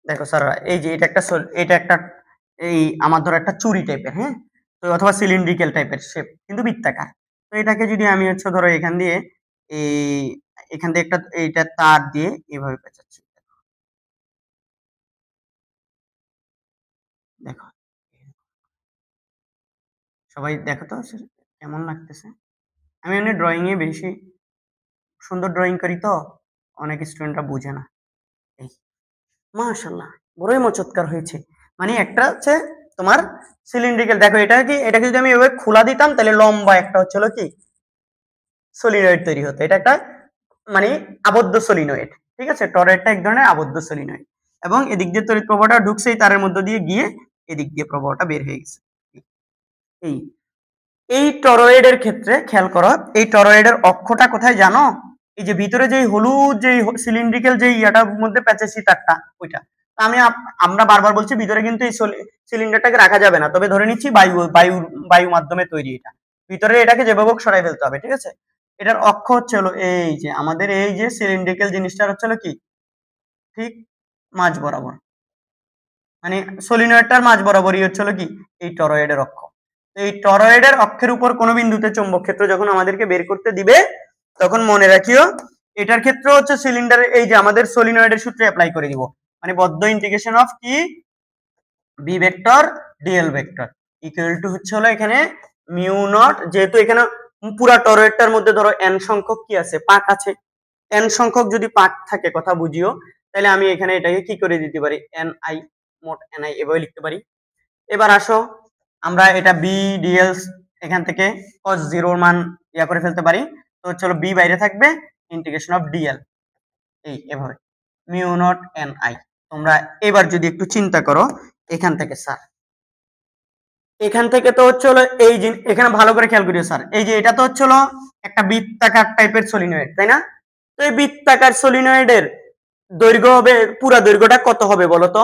দেখো স্যার এই যে এটা একটা এই আমার ধরো একটা চুরি টাইপের, হ্যাঁ, তো অথবা সিলিন্ড্রিক্যাল টাইপের শেপ কিন্তু বৃত্তাকার। তো এটাকে যদি আমি হচ্ছে ধরো এখান দিয়ে এই এখান দিয়ে একটা এইটা তার দিয়ে এভাবে পেঁচাচ্ছি, দেখো সবাই দেখো তো কেমন লাগতেছে। আমি এমনি ড্রয়িং এ বেশি সুন্দর ড্রয়িং করি, তো অনেক স্টুডেন্টরা বুঝে না। এই মাশাআল্লাহ বড়ই মচৎকার হয়েছে। মানে একটা হচ্ছে তোমার সিলিন্ড্রিক্যাল, দেখো এটা কি, এটাকে যদি আমি এভাবে খোলা দিতাম তাহলে লম্বা একটা হচ্ছিল কি সলিনয়েড তৈরি হতো, এটা একটা মানে আবদ্ধ সলিনয়েড, ঠিক আছে, টরয়েডটা এক ধরনের আবদ্ধ সলিনয়েড, এবং এদিক দিয়ে তড়িৎ প্রবাহটা ঢুকছে এই তারের মধ্য দিয়ে গিয়ে এদিক দিয়ে প্রবাহটা বের হয়ে গেছে। এই এই টরয়েডের ক্ষেত্রে খেয়াল করো, এই টরয়েডের অক্ষটা কোথায় জানো, এই যে ভিতরে যে হলুদ যে সিলিন্ড্রিক্যাল যে ইয়াটার মধ্যে প্যাচেসি তারটা ওইটা, আমি আমরা বারবার বলছি ভিতরে কিন্তু এই সিলিন্ডারটাকে রাখা যাবে না, তবে ধরে নিচ্ছি বায়ু মাধ্যমে তৈরি, এটা ভিতরে এটাকে যেভাবে হোক সরাই ফেলতে হবে, ঠিক আছে। এটার অক্ষ হচ্ছে হলো এই যে আমাদের এই যে সিলিন্ড্রিক্যাল জিনিসটা হচ্ছে হলো কি ঠিক মাঝ বরাবর, মানে সলিনয়েডটার মাঝ বরাবরই হচ্ছে হলো কি এই টরয়েডের অক্ষ। এই টরয়েডের অক্ষের উপর কোনো বিন্দুতে চৌম্বক ক্ষেত্র যখন আমাদেরকে বের করতে দিবে তখন মনে রাখিও এটার ক্ষেত্রে হচ্ছে সিলিন্ডারের এই যে আমাদের সলিনয়েডের সূত্রে অ্যাপ্লাই করে দিব, মানে বদ্ধ ইন্টিগ্রেশন অফ কি B vector dl vector equal to হচ্ছে হলো এখানে মিউ নট, যেহেতু এখানে পুরা টরয়েডটার মধ্যে ধরো এন সংখ্যক কি আছে পাক আছে, এন সংখ্যক যদি পাক থাকে কথা বুঝিও, তাহলে আমি এখানে এটাকে কি করে দিতে পারি এন আই, মোট এন আই এভাবে লিখতে পারি। এবার আসো আমরা এটা বি ডিএল এখান থেকে cos 0 মান ইয়া করে ফেলতে পারি, তো চলো বি বাইরে থাকবে, ইন্টিগ্রেশন অফ ডিএল এই এভাবে মিউ নট এন আই। তোমরা এবার যদি একটু চিন্তা করো এখান থেকে স্যার এখান থেকে তো হচ্ছে হলো এই যে এখানে ভালো করে খেয়াল করিও স্যার, এই যে এটা তো হচ্ছে হলো একটা বৃত্তাকার টাইপের সলিনয়েড, তাই না? তো এই বৃত্তাকার সলিনয়েডের দৈর্ঘ্য হবে, পুরা দৈর্ঘ্যটা কত হবে বলো তো?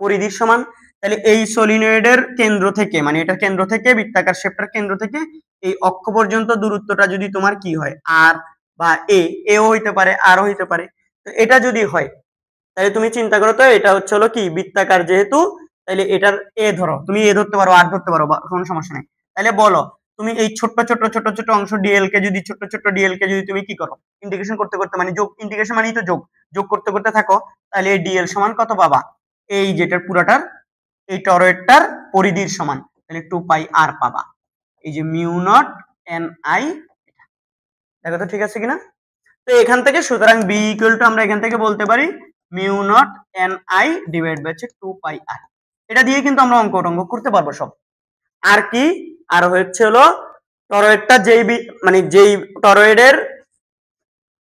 পরিধির সমান। তাহলে এই সলিনয়েডের কেন্দ্র থেকে, মানে এটা কেন্দ্র থেকে, বৃত্তাকার শেপটার কেন্দ্র থেকে এই অক্ষ পর্যন্ত দূরত্বটা যদি তোমার কি হয়, আর বা এও হইতে পারে, আর হইতে পারে। তো এটা যদি হয় তাহলে তুমি চিন্তা করো তো, এটা হচ্ছে হলো কি বৃত্তাকার যেহেতু, তাহলে এটার এ ধরো, তুমি এ ধরতে পারো, আর ধরতে পারো, কোনো সমস্যা নেই। তাহলে বলো তুমি এই ছোট্ট ছোট্ট ছোট ছোট অংশ ডিএল কে যদি, ছোট্ট ছোট্ট ডিএল কে যদি তুমি কি করো, ইন্টিগ্রেশন করতে করতে, মানে যোগ, ইন্টিগ্রেশন মানেই তো যোগ, যোগ করতে করতে থাকো, তাহলে এই ডিএল সমান কত পাবা? এই যেটার পুরাটার, এই টরয়েডটার পরিধির সমান, তাহলে 2 পাই আর পাবা। এই যে মিউ নট এন আই, দেখো তো ঠিক আছে কিনা? তো এখান থেকে সুতরাং বি ইকুয়াল টু আমরা এখান থেকে বলতে পারি mu naught n I divide by 2 pi r. এটা দিয়ে কিন্তু আমরা অঙ্ক টঙ্ক করতে পারবো সব। আর কি, আর হচ্ছে হলো টরয়েডটা যেই মানে যেই টরয়েডের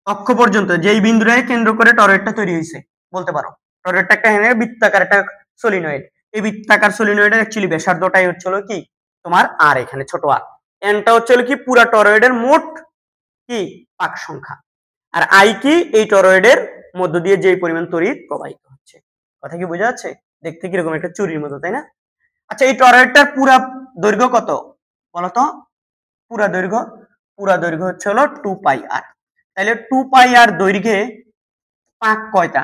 অক্ষ পর্যন্ত, যেই বিন্দুটাকে কেন্দ্র করে টরয়েডটা তৈরি হয়েছে বলতে পারো। টরয়েডটা একটা বৃত্তাকার একটা সলিনয়েড, এই বৃত্তাকার সলিনয়েডের অ্যাকচুয়ালি ব্যাসার্ধটাই হচ্ছে হলো কি তোমার আর, এখানে ছোট আর। এনটা হচ্ছে হলো কি পুরা টরয়েডের মোট কি পাক সংখ্যা, আর আই কি এই টরয়েডের মধ্য দিয়ে যে পরিমাণ তড়িৎ প্রবাহিত হচ্ছে। কথা কি বোঝা যাচ্ছে? দেখতে কিরকম একটা চুরির মতো, তাই না? আচ্ছা, এই টরয়েডটার পুরা দৈর্ঘ্য কত বলতো? পুরা দৈর্ঘ্য হচ্ছে হলো 2 পাই আর। তাহলে 2 পাই আর দৈর্ঘ্যে পাক কয়টা?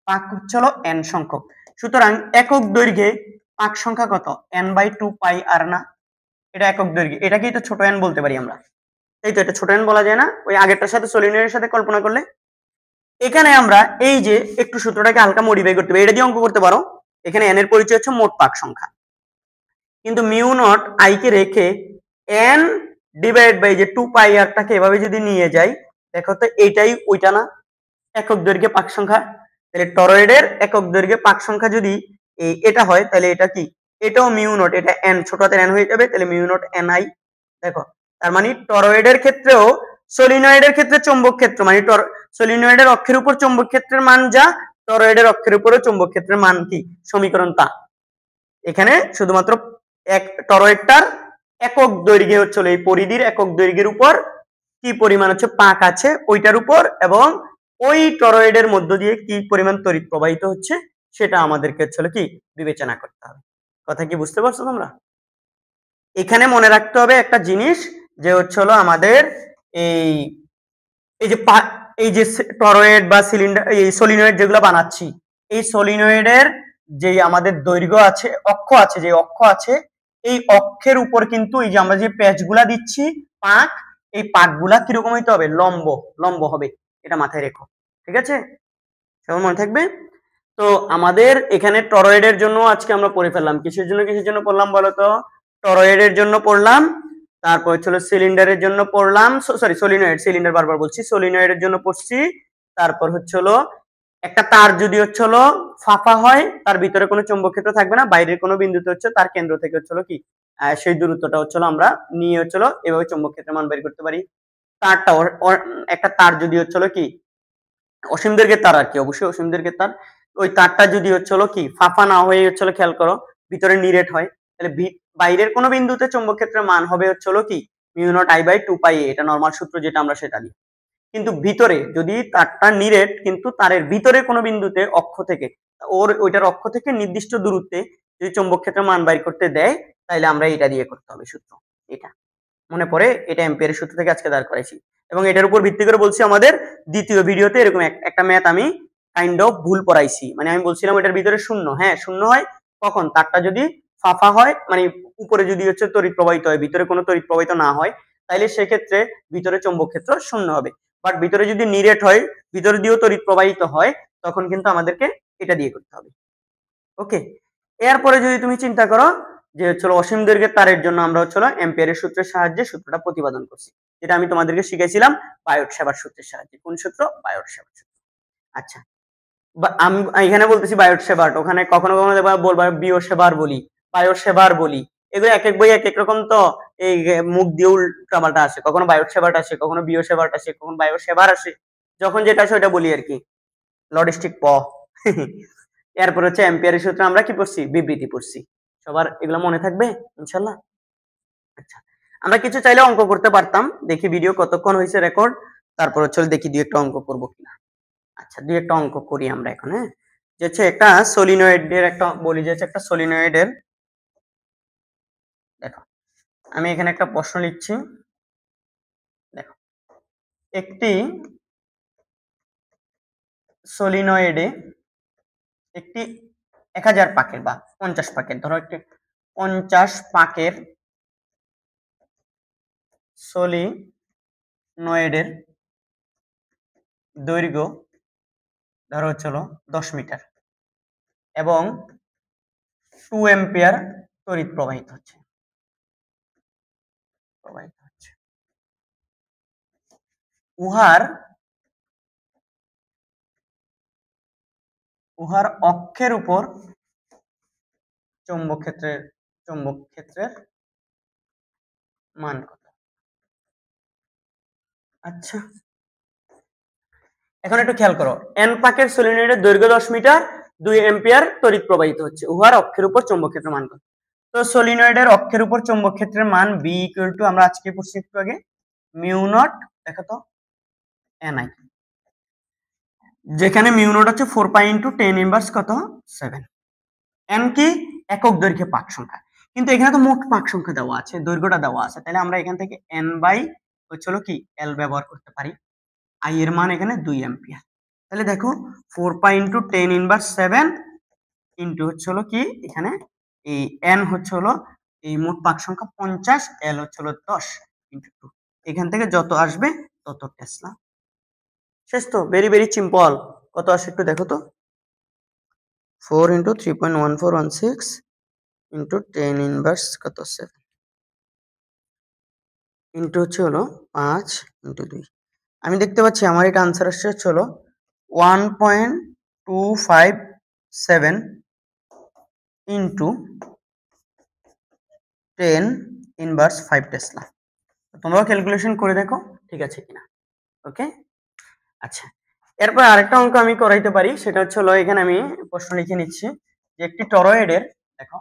পাক হচ্ছে হলো এন সংখ্যক। সুতরাং একক দৈর্ঘ্যে পাক সংখ্যা কত? এন বাই 2 পাই আর না? এটা একক দৈর্ঘ্যে, এটাকেই তো ছোট এন বলতে পারি আমরা, এই তো। এটা ছোট এন বলা যায় না ওই আগেরটার সাথে, সলিনয়েডের সাথে কল্পনা করলে? এখানে আমরা এই যে একটু সূত্রটাকে হালকা মডিফাই করতে পারি, এটা দিয়ে অঙ্ক করতে পারো। এখানে এন এর পরিচয় হচ্ছে মোট পাক সংখ্যা, কিন্তু মিউ নট আই কে রেখে এন ডিভাইড বাই যে 2 পাই আর টাকে এভাবে যদি নিয়ে যাই, দেখো তো এইটাই ওইটা না একক দৈর্ঘ্যে পাক সংখ্যা? তাহলে টরয়েডের একক দৈর্ঘ্যে পাক সংখ্যা যদি এটা হয়, তাহলে এটা কি? এটাও মিউ নট, এটা এন, ছোট হাতের এন হয়ে যাবে, তাহলে মিউ নট এন আই। দেখো, তার মানে টরয়েডের ক্ষেত্রেও সলিনয়েডের ক্ষেত্রে চৌম্বক ক্ষেত্র, মানে সলিনয়েডের অক্ষের উপর চৌম্বক ক্ষেত্রের মান যা, টরয়েডের অক্ষের উপরও চৌম্বক ক্ষেত্রের মান কি, সমীকরণ তা। এখানে শুধুমাত্র এক টরয়েডটার একক দৈর্ঘ্যে হচ্ছে এই পরিধির একক দৈর্ঘ্যের উপর কি পরিমাণ হচ্ছে পাক আছে ওইটার উপর, এবং ওই টরয়েডের মধ্য দিয়ে কি পরিমাণ তড়িৎ প্রবাহিত হচ্ছে সেটা আমাদেরকে হচ্ছে কি বিবেচনা করতে হবে। কথা কি বুঝতে পারছো তোমরা? এখানে মনে রাখতে হবে একটা জিনিস, যে হচ্ছে হলো আমাদের এই এই যে এই যে টরয়েড বা সিলিন্ডার, এই সলিনয়েড যেগুলো বানাচ্ছি, এই সলিনয়েডের যে আমাদের দৈর্ঘ্য আছে, অক্ষ আছে, যে অক্ষ আছে, এই অক্ষের উপর কিন্তু এই যে আমরা যে প্যাচগুলা দিচ্ছি পাক, এই পাকগুলা কিরকম হইতে হবে? লম্ব, লম্ব হবে। এটা মাথায় রেখো, ঠিক আছে? সবার মনে থাকবে। তো আমাদের এখানে টরয়েডের জন্য আজকে আমরা পড়ে ফেললাম। কিসের জন্য পড়লাম বলতো? টরয়েডের জন্য পড়লাম, তারপর হচ্ছে সিলিন্ডারের জন্য পড়লাম, সরি সলিনয়েড, সিলিন্ডার বারবার বলছি, সলিনয়েডের জন্য পড়ছি। তারপর হচ্ছে হলো একটা তার যদি হচ্ছে হলো ফাঁপা হয়, তার ভিতরে কোনো চৌম্বক ক্ষেত্র থাকবে না, বাইরের কোনো বিন্দুতে হচ্ছে তার কেন্দ্র থেকে হচ্ছে হলো কি সেই দূরত্বটা হচ্ছে আমরা নিয়ে হচ্ছে এভাবে চৌম্বক ক্ষেত্রের মান বের করতে পারি। তারটা একটা তার যদি হচ্ছে কি অসীম দৈর্ঘ্যের তার, আর কি অবশ্যই অসীম দৈর্ঘ্যের তার, ওই তারটা যদি হচ্ছে কি ফাঁপা না হয়ে হচ্ছে খেয়াল করো ভিতরে নিরেট হয়, তাহলে বাইরের কোনো বিন্দুতে চৌম্বক ক্ষেত্রের মান হবে হচ্ছে কি মিউ নট আই বাই 2 পাই। এটা নরমাল সূত্র যেটা আমরা সেটা দিই। কিন্তু ভিতরে যদি তারটা নিরেট, কিন্তু তারের ভিতরে কোনো বিন্দুতে অক্ষ থেকে, ওইটার অক্ষ থেকে নির্দিষ্ট দূরত্বে যদি চৌম্বক ক্ষেত্রের মান বাইর করতে দেয়, তাহলে আমরা এটা দিয়ে করতে হবে সূত্র। এটা মনে পড়ে, এটা এম্পিয়ারের সূত্র থেকে আজকে দাঁড় করাইছি, এবং এটার উপর ভিত্তি করে বলছি আমাদের দ্বিতীয় ভিডিওতে এরকম একটা ম্যাথ আমি কাইন্ড অফ ভুল পড়াইছি। মানে আমি বলছিলাম এটার ভিতরে শূন্য, হ্যাঁ শূন্য হয় কখন? তারটা যদি ফাঁপা হয়, মানে উপরে যদি হচ্ছে তড়িৎ প্রবাহিত হয়, ভিতরে কোনো তড়িৎ প্রবাহিত না হয়, তাইলে সেক্ষেত্রে ভিতরে চৌম্বক ক্ষেত্র শূন্য হবে। বাট ভিতরে যদি নিরেট হয়, ভিতরে দিয়েও তড়িৎ প্রবাহিত হয়, তখন কিন্তু আমাদেরকে এটা দিয়ে করতে হবে। ওকে, এরপরে যদি তুমি চিন্তা করো যে হচ্ছে অসীম দৈর্ঘ্যের তারের জন্য আমরা হচ্ছে এম্পিয়ারের সূত্রের সাহায্যে সূত্রটা প্রতিপাদন করছি, যেটা আমি তোমাদেরকে শিখেছিলাম বায়োট-সেভার সূত্রের সাহায্যে। কোন সূত্র? বায়োট-সেভার সূত্র। আচ্ছা, আমি এখানে বলতেছি বায়োট-সেভার, ওখানে কখনো কখনো বলবা বিও-সেভার বলি, বায়োট-সেভার বলি, এগুলো এক এক বই এক এক রকম, তো এই মুখ দিয়ে উল্টাপাল্টা আসে, কখনো বায়োট-সেভার আসে, কখনো বিও-সেভার আসে, কখনো বায়ো-সেভার আসে, যখন যেটা আসে ওটা বলি আর কি। লজিস্টিক প এরপর হচ্ছে এম্পিয়ারের সূত্রে আমরা কি পড়ছি? বিবৃতি পড়ছি। সবার এগুলো মনে থাকবে ইনশাল্লাহ? আচ্ছা, আমরা কিছু চাইলে অঙ্ক করতে পারতাম, দেখি ভিডিও কতক্ষণ হয়েছে রেকর্ড, তারপর চল দেখি দুই একটা অঙ্ক করবো কিনা। আচ্ছা, দুই একটা অঙ্ক করি আমরা এখন। হ্যাঁ, যে হচ্ছে একটা সলিনয়েডের একটা বলি, যে হচ্ছে একটা সলিনয়েডের, দেখো আমি এখানে একটা প্রশ্ন লিখছি। দেখো, একটি সলিনয়েডে একটি 1000 পাকের বা 50 পাকের, ধরো একটি 50 পাকের সলিনয়েডের দৈর্ঘ্য ধরো হচ্ছিল 10 মিটার এবং 2 অ্যাম্পিয়ার তড়িৎ প্রবাহিত হচ্ছে। উহার অক্ষের উপর চৌম্বক ক্ষেত্রের মান কত? আচ্ছা, এখন একটু খেয়াল করো, এন পাকের সলিনয়েডের দৈর্ঘ্য 10 মিটার, 2 অ্যাম্পিয়ার তড়িৎ প্রবাহিত হচ্ছে, উহার অক্ষের উপর চৌম্বক ক্ষেত্রের মান কত? তো সলিনয়েডের অক্ষের উপর চৌম্বক ক্ষেত্রের মান বি ইকুয়াল টু, আমরা আজকে পড়ছি একটু আগে, মিউ নট, দেখো তো এন আই, যেখানে মিউ নট হচ্ছে 4 পাই ইন্টু 10 ইনভার্স কত 7। এন কি? একক দৈর্ঘ্যে পাক সংখ্যা, কিন্তু এখানে তো মোট পাক সংখ্যা দেওয়া আছে, দৈর্ঘ্যটা দেওয়া আছে, তাহলে আমরা এখান থেকে এন বাই হচ্ছে কি এল ব্যবহার করতে পারি। আই এর মান এখানে 2 অ্যাম্পিয়ার, তাহলে দেখো 4 পাই ইন্টু 10 ইনভার্স 7 ইন্টু হচ্ছে কি এখানে এই এন হচ্ছে এই মোট পাক সংখ্যা 50, এল হচ্ছে 10 ইন্টু 2, এখান থেকে যত আসবে তত টেসলা। শেষ তো, ভেরি ভেরি সিম্পল। কত আসে একটু দেখো তো, 4 ইন্টু 3.1416 ইন্টু 10 ইনভার্স কত 7 ইন্টু হচ্ছে 5 ইন্টু 2। আমি দেখতে পাচ্ছি আমার এটা আনসার আসছে হচ্ছে 1.257 ইন্টু 10 ইনভার্স 5 টেসলা। তোমরাও ক্যালকুলেশন করে দেখো ঠিক আছে কিনা। ওকে, আচ্ছা, এরপর আরেকটা অঙ্ক আমি করাইতে পারি, সেটা হচ্ছে এখানে আমি প্রশ্ন লিখে নিচ্ছি যে একটি টরয়েডের, দেখো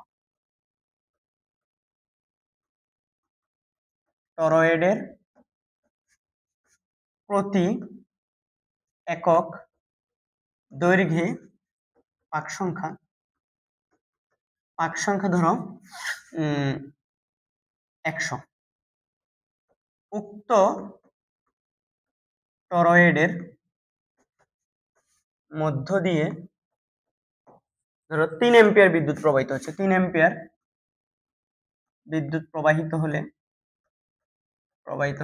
টরয়েডের প্রতি একক দৈর্ঘ্যে পাক সংখ্যা ধরো 100, উক্ত টরয়েডের মধ্য দিয়ে ধরো 3 অ্যাম্পিয়ার বিদ্যুৎ প্রবাহিত হচ্ছে। 3 অ্যাম্পিয়ার বিদ্যুৎ প্রবাহিত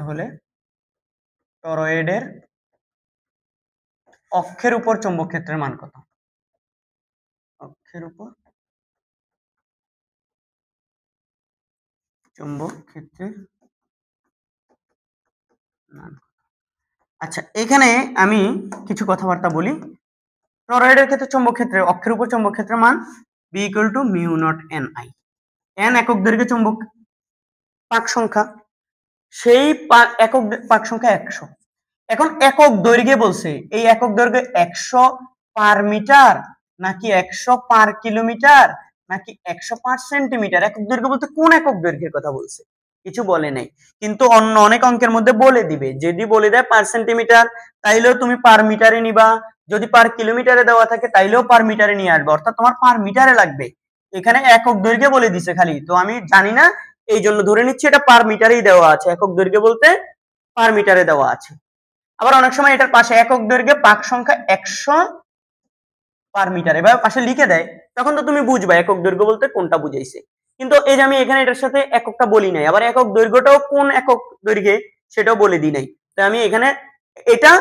হলে টরয়েডের অক্ষের উপর চৌম্বক ক্ষেত্রের মান কত? অক্ষের উপর চৌম্বক ক্ষেত্রের মান। আচ্ছা, এখানে আমি কিছু কথাবার্তা বলি। টরয়েডের ক্ষেত্রে চৌম্বক ক্ষেত্রের অক্ষের উপর চৌম্বক ক্ষেত্রের মান B equal to mu naught n I. N একক দৈর্ঘ্যে চৌম্বক পাক সংখ্যা, সেই একক পাক সংখ্যা 100। এখন একক দৈর্ঘ্যে বলছে, এই একক দৈর্ঘ্য 100 পার মিটার নাকি 100 পার কিলোমিটার নাকি 100 পার সেন্টিমিটার? একক দৈর্ঘ্য বলতে কোন একক দৈর্ঘ্যের কথা বলছে? কিছু বলে নাই, কিন্তু অন্য অনেক অঙ্কের মধ্যে বলে দিবে। যদি বলে দেয় পার সেন্টিমিটার, তাইলেও তুমি পার মিটারে নিবা, যদি পার কিলোমিটারে দেওয়া থাকে তাইলেও পার মিটারে নিয়ে আসবে, অর্থাৎ তোমার পার মিটারে লাগবে। এখানে একক দৈর্ঘ্যে বলে দিছে খালি, তো আমি জানি না, এই জন্য ধরে নিচ্ছি এটা পার মিটারেই দেওয়া আছে, একক দৈর্ঘ্য বলতে পার মিটারে দেওয়া আছে। আবার অনেক সময় এটার পাশে একক দৈর্ঘ্যে পাক সংখ্যা 100 পার মিটার এভাবে পাশে লিখে দেয়, তখন তো তুমি বুঝবা একক দৈর্ঘ্য বলতে কোনটা বুঝাইছে। কিন্তু এই যে আমি এখানে এটার সাথে এককটা বলি নাই, আবার একক দৈর্ঘ্যটাও কোন একক দৈর্ঘ্যে সেটাও বলে দিই নাই, তাই আমি এখানে এটা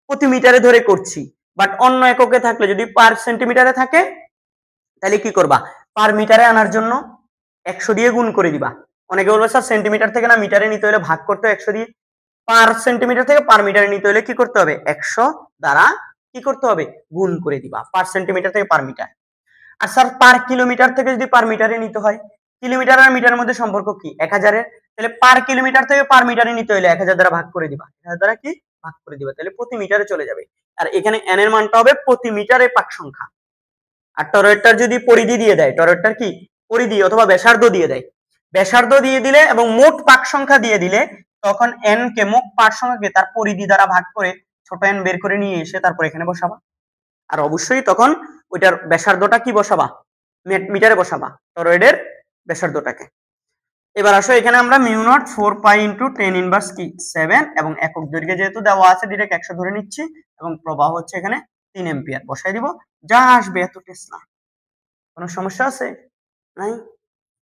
প্রতি মিটারে ধরে করছি। বাট অন্য এককে থাকলে, যদি পার সেন্টিমিটারে থাকে, তাহলে কি করবা, পার মিটারে আনার জন্য 100 দিয়ে গুণ করে দিবা। অনেকে বলবে স্যার সেন্টিমিটার থেকে না মিটারে নিতে হলে ভাগ করতে 100 দিয়ে, পার সেন্টিমিটার থেকে পার মিটারে নিতে হলে কি করতে হবে, 100 দ্বারা কি করতে হবে, গুণ করে দিবা, পার সেন্টিমিটার থেকে পার মিটার। আর স্যার পার কিলোমিটার থেকে যদি পার মিটারে নিতে হয়, কিলোমিটার আর মিটারের মধ্যে সম্পর্ক কি, 1000 এর, তাহলে পার কিলোমিটার থেকে পার মিটারে নিতে হলে 1000 দ্বারা ভাগ করে দিবা, 1000 দ্বারা কি ভাগ করে দিবা, তাহলে প্রতি মিটারে চলে যাবে। আর এখানে এন এর মানটা হবে প্রতি মিটারে পাক সংখ্যা। আর টরয়েডটার যদি পরিধি দিয়ে দেয়, টরয়েডটার কি পরিধি অথবা ব্যাসার্ধ দিয়ে দেয়, ব্যাসার্ধ দিয়ে দিলে এবং মোট পাক সংখ্যা দিয়ে দিলে তখন n কে, মোট পাক সংখ্যাকে তার পরিধি দ্বারা ভাগ করে ছোট n বের করে নিয়ে এসে তারপর এখানে বসাবা। আর অবশ্যই তখন ওইটার ব্যাসার্ধটা কি বসাবা, মিটারে বসাবা টরয়েডের ব্যাসার্ধটাকে। এবার আসো এখানে আমরা mu not 4 pi into 10 inverse কি 7 এবং একক দৈর্ঘ্যে যেহেতু দেওয়া আছে ডিরেক্ট 100 ধরে নিচ্ছি এবং প্রবাহ হচ্ছে এখানে 3 এম্পিয়ার বসাই দিব, যা আসবে এত টেসলা। কোনো সমস্যা আছে? নাই?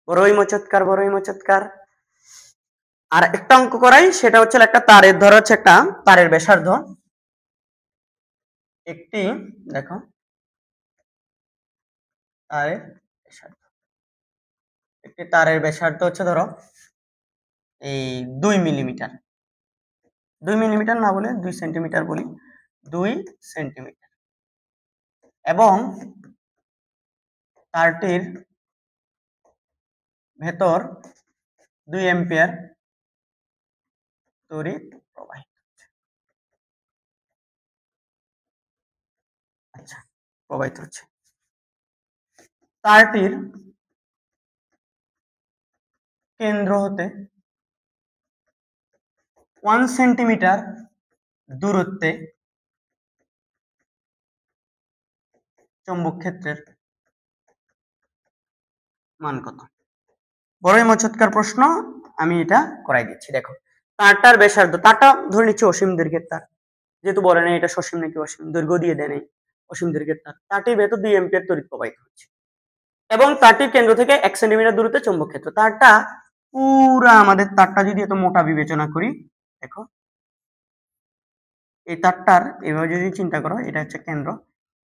বড়ই মচৎকার, বড়ই মচৎকার। আর একটা অঙ্ক করাই, সেটা হচ্ছে একটা তারের, ধরো হচ্ছে একটা তারের ব্যাসার্ধ, একটি দেখো তারের ব্যাসার্ধ, একটি তারের ব্যাসার্ধ হচ্ছে ধরো এই 2 মিলিমিটার, 2 মিলিমিটার না বলে 2 সেন্টিমিটার বলি, 2 সেন্টিমিটার, এবং তারটির ভেতর 2 এম্পিয়ার তড়িৎ প্রবাহিত। আচ্ছা, প্রবাহিত হচ্ছে। তারটির কেন্দ্র হতে 1 সেন্টিমিটার দূরত্বে চৌম্বক ক্ষেত্রের মান কত? বড়ই মচৎকার প্রশ্ন, আমি এটা করাই দিচ্ছি। দেখো তারটার ব্যাসার্ধ, তারটা ধরে নিচ্ছি অসীম দৈর্ঘ্যের তার, যেহেতু বলে না এটা সসীম নাকি অসীম, দৈর্ঘ্য দিয়ে দেয় নাই, অসীম দৈর্ঘ্যের তার, তারটির ভেতর 2 এম্পিয়ার তড়িৎ প্রবাহিত হচ্ছে এবং তারটির কেন্দ্র থেকে 1 সেন্টিমিটার দূরত্বে চৌম্বক ক্ষেত্র। তারটা পুরা, আমাদের তারটা যদি এত মোটা বিবেচনা করি, দেখো এই তারটার এভাবে যদি চিন্তা করো, এটা হচ্ছে কেন্দ্র,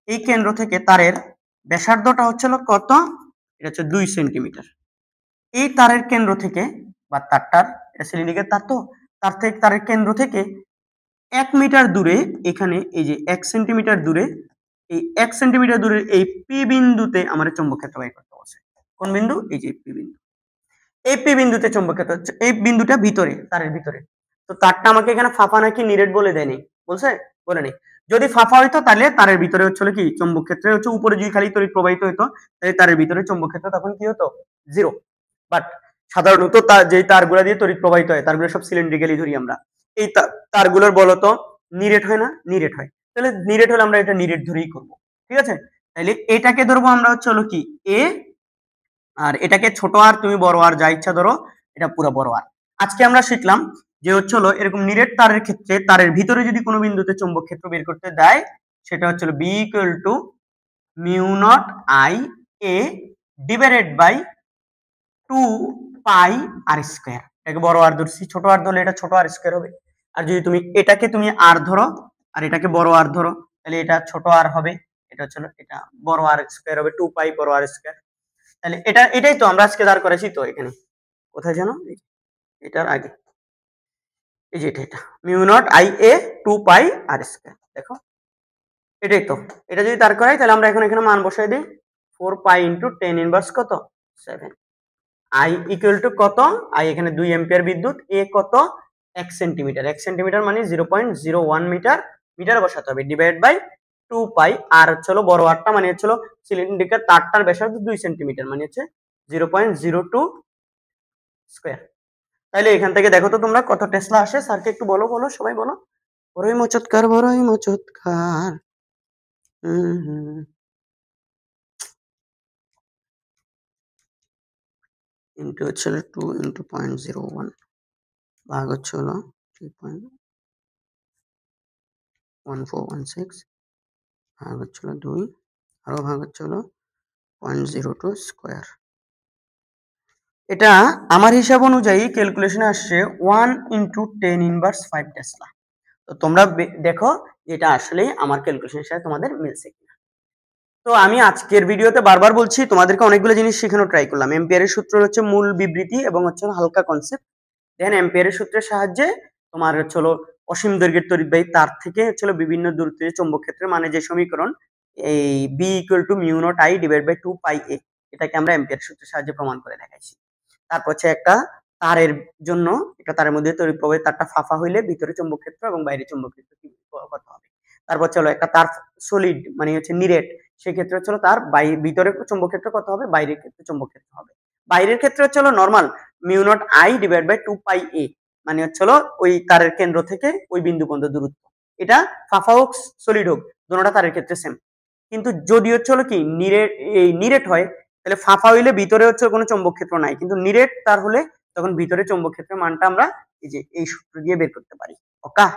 এই কেন্দ্র থেকে তারের ব্যাসার্ধটা হচ্ছিল কত? এটা হচ্ছে 2 সেন্টিমিটার। এই তারের কেন্দ্র থেকে বা তারটার, এটা সিলিন্ড্রিকের তার, তো তার থেকে, তারের কেন্দ্র থেকে 1 মিটার দূরে, এখানে এই যে 1 সেন্টিমিটার দূরে, এই 1 সেন্টিমিটার দূরের এই পি বিন্দুতে আমাদের চৌম্বক ক্ষেত্র বের করতে বলছে। কোন বিন্দু? এই যে পি বিন্দু। এই পি বিন্দুতে চৌম্বক ক্ষেত্র হচ্ছে, এই বিন্দুটা ভিতরে, তারের ভিতরে। তো তারটা আমাকে এখানে ফাঁপা নাকি নিরেট বলে দেয়নি, বলছে? বলে নেই। যদি ফাঁপা হইতো তাহলে তারের ভিতরে হচ্ছিল কি, চৌম্বক ক্ষেত্রে হচ্ছে উপরে যদি খালি তড়িৎ প্রবাহিত হইতো তাহলে তারের ভিতরে চৌম্বক ক্ষেত্র তখন কি হতো? 0। বাট সাধারণত যেই তারগুলা দিয়ে তড়িৎ প্রবাহিত হয়, তারগুলো সব সিলিন্ড্রিক্যালি ধরি আমরা, এই তারগুলোর বলতো নিরেট হয় না? নিরেট হয়। তাহলে নিরেট হলে আমরা এটা নিরেট ধরেই করব, ঠিক আছে? তাহলে এটাকে ধরবো আমরা হচ্ছে হলো কি এ, আর এটাকে ছোট আর, তুমি বড় আর যা ইচ্ছা ধরো, এটা পুরো বড় আর। আজকে আমরা শিখলাম যে হচ্ছে হলো এরকম নিরেট তারের ক্ষেত্রে তারের ভিতরে যদি কোনো বিন্দুতে চৌম্বক ক্ষেত্র বের করতে দেয়, সেটা হচ্ছে B equal to mu naught I a divided by 2 pi r square. এটাকে বড় আর ধরছি, ছোট আর ধরলে এটা ছোট আর স্কয়ার হবে। আর যদি তুমি এটাকে তুমি আর ধরো আর এটাকে বড় আর ধরো, তাহলে এটা ছোট আর হবে, এটা হচ্ছে এটা বড় আর স্কয়ার হবে, 2 পাই বড় আর স্কয়ার। তাহলে এটাই তো আমরা আজকে দাঁড় করাইছি। তো এখানে কোথায় জানো, এটার আগে এই যে এটা mu naught I a 2 pi r square, দেখো এটাই তো। এটা যদি দাঁড় করাই তাহলে আমরা এখন এখানে মান বসাই দিই, 4 পাই ইনটু 10 ইনভার্স কত 7। আই ইকুয়াল টু কত? আই এখানে 2 এম্পিয়ার বিদ্যুৎ, এ কত 1 সেন্টিমিটার, 1 সেন্টিমিটার মানে 0.01 মিটার, মিটারে বসাতে হবে, ডিভাইড বাই 2 পাই, আর হচ্ছে বড় আরটা মানে হচ্ছে সিলিন্ড্রিকাল তারটার ব্যাসার্ধ 2 সেন্টিমিটার মানে হচ্ছে 0.02 স্কয়ার। তাহলে এখান থেকে দেখো তো তোমরা কত টেসলা আসে, স্যারকে একটু বলো, বলো সবাই বলো, বড়ই মচৎকার, বড়ই মচৎকার। ইন্টু হচ্ছে 2 ইন্টু 0.01 ভাগ হচ্ছে হলো 3.1416 ভাগ হচ্ছে 2, আরো ভাগ হচ্ছে 0.02 স্কয়ার। এটা আমার হিসাব অনুযায়ী ক্যালকুলেশনে আসছে 1 ইন্টু 10 ইনভার্স 5 টেসলা। তো তোমরা দেখো এটা আসলে আমার ক্যালকুলেশনের সাথে তোমাদের মিলছে কিনা। তো আমি আজকের ভিডিওতে বারবার বলছি, তোমাদেরকে অনেকগুলো জিনিস শেখানো ট্রাই করলাম। এম্পিয়ারের সূত্র হচ্ছে মূল বিবৃতি এবং হচ্ছে হালকা কনসেপ্ট। দেন এম্পিয়ারের সূত্রের সাহায্যে তোমার হচ্ছে অসীম দৈর্ঘ্যের তড়িৎবাহী তার থেকে হচ্ছে বিভিন্ন দূরত্বের চৌম্বক ক্ষেত্রের মানে যে সমীকরণ, এই B equal to mu naught I divide by 2 pi a, এটাকে আমরা এম্পিয়ারের সূত্রের সাহায্যে প্রমাণ করে দেখাইছি। তারপর হচ্ছে একটা তারের জন্য, একটা তারের মধ্যে তড়িৎ প্রবাহী তারটা ফাঁপা হইলে ভিতরে চৌম্বক ক্ষেত্র এবং বাইরে চৌম্বক ক্ষেত্র কি কত হবে। তারপর চলো একটা তার সলিড মানে হচ্ছে নিরেট, সেক্ষেত্রে হচ্ছে তার ভিতরে চৌম্বক ক্ষেত্র কত হবে, বাইরের ক্ষেত্রে চৌম্বক ক্ষেত্র হবে। বাইরের ক্ষেত্রে হচ্ছে normal mu naught I divide by 2 pi a, মানে হচ্ছে ওই তারের কেন্দ্র থেকে ওই বিন্দু পর্যন্ত দূরত্ব। এটা ফাঁপা হোক সলিড হোক দুটোটা তারের ক্ষেত্রে সেম। কিন্তু যদি হচ্ছে কি নিরেট হয়, তাহলে ফাঁপা হইলে ভিতরে হচ্ছে কোনো চৌম্বক ক্ষেত্র নাই, কিন্তু নিরেট তার হলে তখন ভিতরে চৌম্বক ক্ষেত্রের মানটা আমরা এই সূত্র দিয়ে বের করতে পারি। ওকে,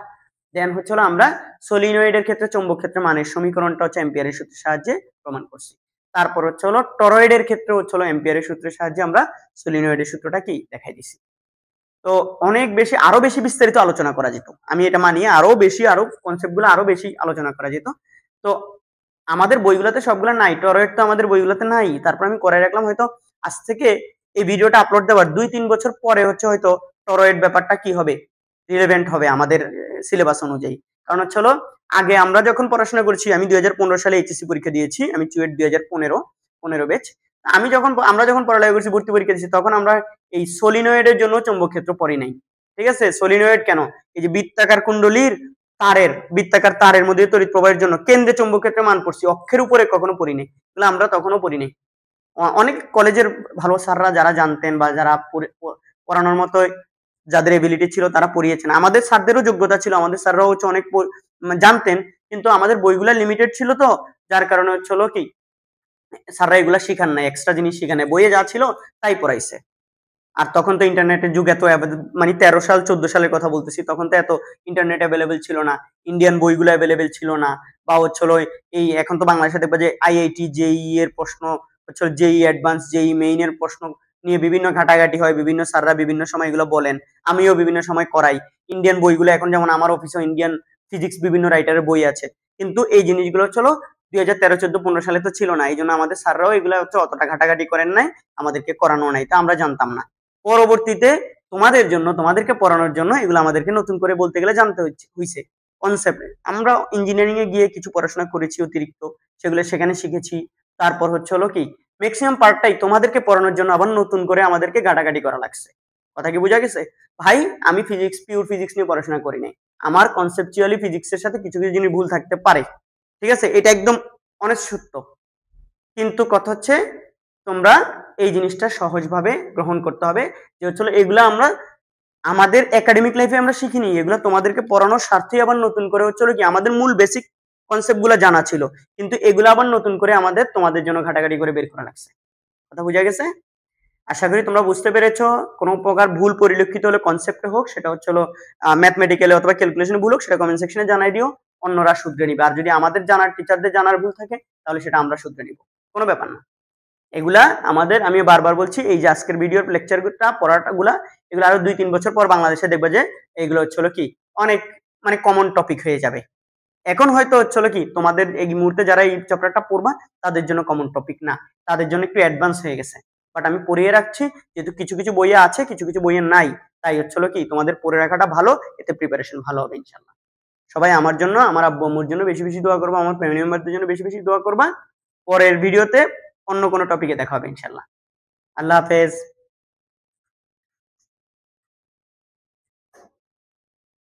দেন হচ্ছে আমরা সলিনয়েডের ক্ষেত্রে চৌম্বক ক্ষেত্রের মানের সমীকরণটা হচ্ছে অ্যাম্পিয়ারের সূত্রের সাহায্যে প্রমাণ করছি। তারপর হচ্ছে টরয়েডের ক্ষেত্রে হচ্ছে অ্যাম্পিয়ারের সূত্রের সাহায্যে আমরা সলিনয়েডের সূত্রটা কি দেখাই দিছি। তো অনেক বেশি আরো বেশি বিস্তারিত আলোচনা করা যেত, আমি এটা মানি, আরো কনসেপ্টগুলো আরো বেশি আলোচনা করা যেত। তো আমাদের বইগুলোতে সবগুলো নাই, টরয়েড তো আমাদের বইগুলোতে নাই। তারপর আমি করে রাখলাম হয়তো আজ থেকে এই ভিডিওটা আপলোড দেওয়ার 2-3 বছর পরে হচ্ছে হয়তো টরয়েড ব্যাপারটা কি হবে, রিলেভেন্ট হবে আমাদের সিলেবাস অনুযায়ী। কারণ হচ্ছে আগে আমরা যখন পড়াশোনা করছি, আমি 2015 সালে এইচএসসি পরীক্ষা দিয়েছি, আমি চুয়েট 2015 ব্যাচ। আমরা যখন পড়ালেখা করছি, ভর্তি পরীক্ষা দিয়েছি, তখন আমরা এই সলিনয়েডের জন্য চৌম্বক ক্ষেত্র পড়ি নাই। ঠিক আছে, সলিনয়েড কেন, এই যে বৃত্তাকার কুণ্ডলীর বৃত্তাকার তারের মধ্যে তড়িৎ প্রবাহের জন্য কেন্দ্রে চৌম্বক ক্ষেত্রের মান পড়ছি, অক্ষের উপরে কখনো পড়ি নাই, তাহলে আমরা তখনও পড়ি নাই। অনেক কলেজের ভালো স্যাররা যারা জানতেন বা যারা পড়ানোর মতো যাদের এবিলিটি ছিল তারা পড়িয়েছেন। আমাদের স্যারদেরও যোগ্যতা ছিল, আমাদের স্যাররাও হচ্ছে অনেক জানতেন, কিন্তু আমাদের বইগুলা লিমিটেড ছিল, তো যার কারণে হচ্ছে কি স্যাররা এগুলা শিখান নাই, এক্সট্রা জিনিস শিখান নাই, বইয়ে যা ছিল তাই পড়াইছে। আর তখন তো ইন্টারনেটের যুগ এত, মানে 13 সাল 14 সালের কথা বলতেছি, তখন তো এত ইন্টারনেট অ্যাভেলেবেল ছিল না, ইন্ডিয়ান বইগুলো অ্যাভেলেবেল ছিল না, বা হচ্ছিল এই এখন তো বাংলাদেশে দেখবা যে আইআইটি জেই এর প্রশ্ন হচ্ছে, জেই অ্যাডভান্স জেই মেইন এর প্রশ্ন নিয়ে বিভিন্ন ঘাটাঘাটি হয়, বিভিন্ন স্যাররা বিভিন্ন সময় এগুলো বলেন, আমিও বিভিন্ন সময় করাই। ইন্ডিয়ান বইগুলো এখন যেমন আমার অফিসে ইন্ডিয়ান ফিজিক্স বিভিন্ন রাইটারের বই আছে, কিন্তু এই জিনিসগুলো হচ্ছে 2013, 14, 15 সালে তো ছিল না, এই জন্য আমাদের স্যাররাও এগুলো হচ্ছে অতটা ঘাটাঘাটি করেন নাই, আমাদেরকে করানো নাই, তা আমরা জানতাম না। পরবর্তীতে তোমাদের জন্য, তোমাদেরকে পড়ানোর জন্য এগুলো আমাদেরকে নতুন করে বলতে গেলে জানতে হয়েছে কনসেপ্ট। আমরা ইঞ্জিনিয়ারিং এ গিয়ে কিছু পড়াশোনা করেছি অতিরিক্ত, সেগুলো সেখানে শিখেছি। তারপর হচ্ছে কি ম্যাক্সিমাম পার্টটাই তোমাদেরকে পড়ানোর জন্য আবার নতুন করে আমাদেরকে ঘাটাঘাটি করা লাগছে। কথা কি বোঝা গেছে ভাই? আমি পিওর ফিজিক্স নিয়ে পড়াশোনা করি নাই, আমার কনসেপচুয়ালি ফিজিক্সের সাথে কিছু কিছু জিনিস ভুল থাকতে পারে, ঠিক আছে, এটা একদম অনেস্ট সত্য। কিন্তু কথা হচ্ছে তোমরা এই জিনিসটা সহজভাবে গ্রহণ করতে হবে, যে হচ্ছে এগুলা আমরা আমাদের একাডেমিক লাইফে আমরা শিখিনি, এগুলা তোমাদেরকে পড়ানোর স্বার্থে আবার নতুন করে হচ্ছে কি আমাদের মূল বেসিক কনসেপ্ট গুলা জানা ছিল, কিন্তু এগুলো আবার নতুন করে আমাদের তোমাদের জন্য ঘাটাঘাটি করে বের করা লাগছে। কথা বোঝা গেছে? আশা করি তোমরা বুঝতে পেরেছো। কোনো প্রকার ভুল পরিলক্ষিত হলে কনসেপ্টে হোক, সেটা হচ্ছে ম্যাথমেটিক্যালে অথবা ক্যালকুলেশনে ভুল হোক, সেটা কমেন্ট সেকশনে জানাই দিও, অন্যরা শুধরে নিবে। আর যদি আমাদের টিচারদের জানার ভুল থাকে, তাহলে সেটা আমরা শুধরে নিব, কোনো ব্যাপার না। এগুলা আমাদের, আমি বারবার বলছি, এই যে আজকের ভিডিওর লেকচারটা পড়াটাগুলা, এগুলো আরো 2-3 বছর পর বাংলাদেশে দেখবে যে এগুলো হচ্ছে কি অনেক মানে কমন টপিক হয়ে যাবে। এখন হয়তো হচ্ছে কি তোমাদের এই মুহূর্তে যারা এই চ্যাপ্টারটা পড়বা তাদের জন্য কমন টপিক না, তাদের জন্য একটু অ্যাডভান্স হয়ে গেছে, বাট আমি পড়িয়ে রাখছি, যেহেতু কিছু কিছু বইয়ে আছে, কিছু কিছু বইয়ে নাই, তাই হচ্ছে কি তোমাদের পড়ে রাখাটা ভালো, এতে প্রিপারেশন ভালো হবে ইনশাল্লাহ। সবাই আমার জন্য, আমার আব্বু আম্মুর জন্য বেশি বেশি দোয়া করবা, আমার ফ্যামিলি মেম্বারদের জন্য বেশি বেশি দোয়া করবা। পরের ভিডিওতে অন্য কোনো টপিকে দেখা হবে ইনশাল্লাহ। আল্লাহ হাফেজ।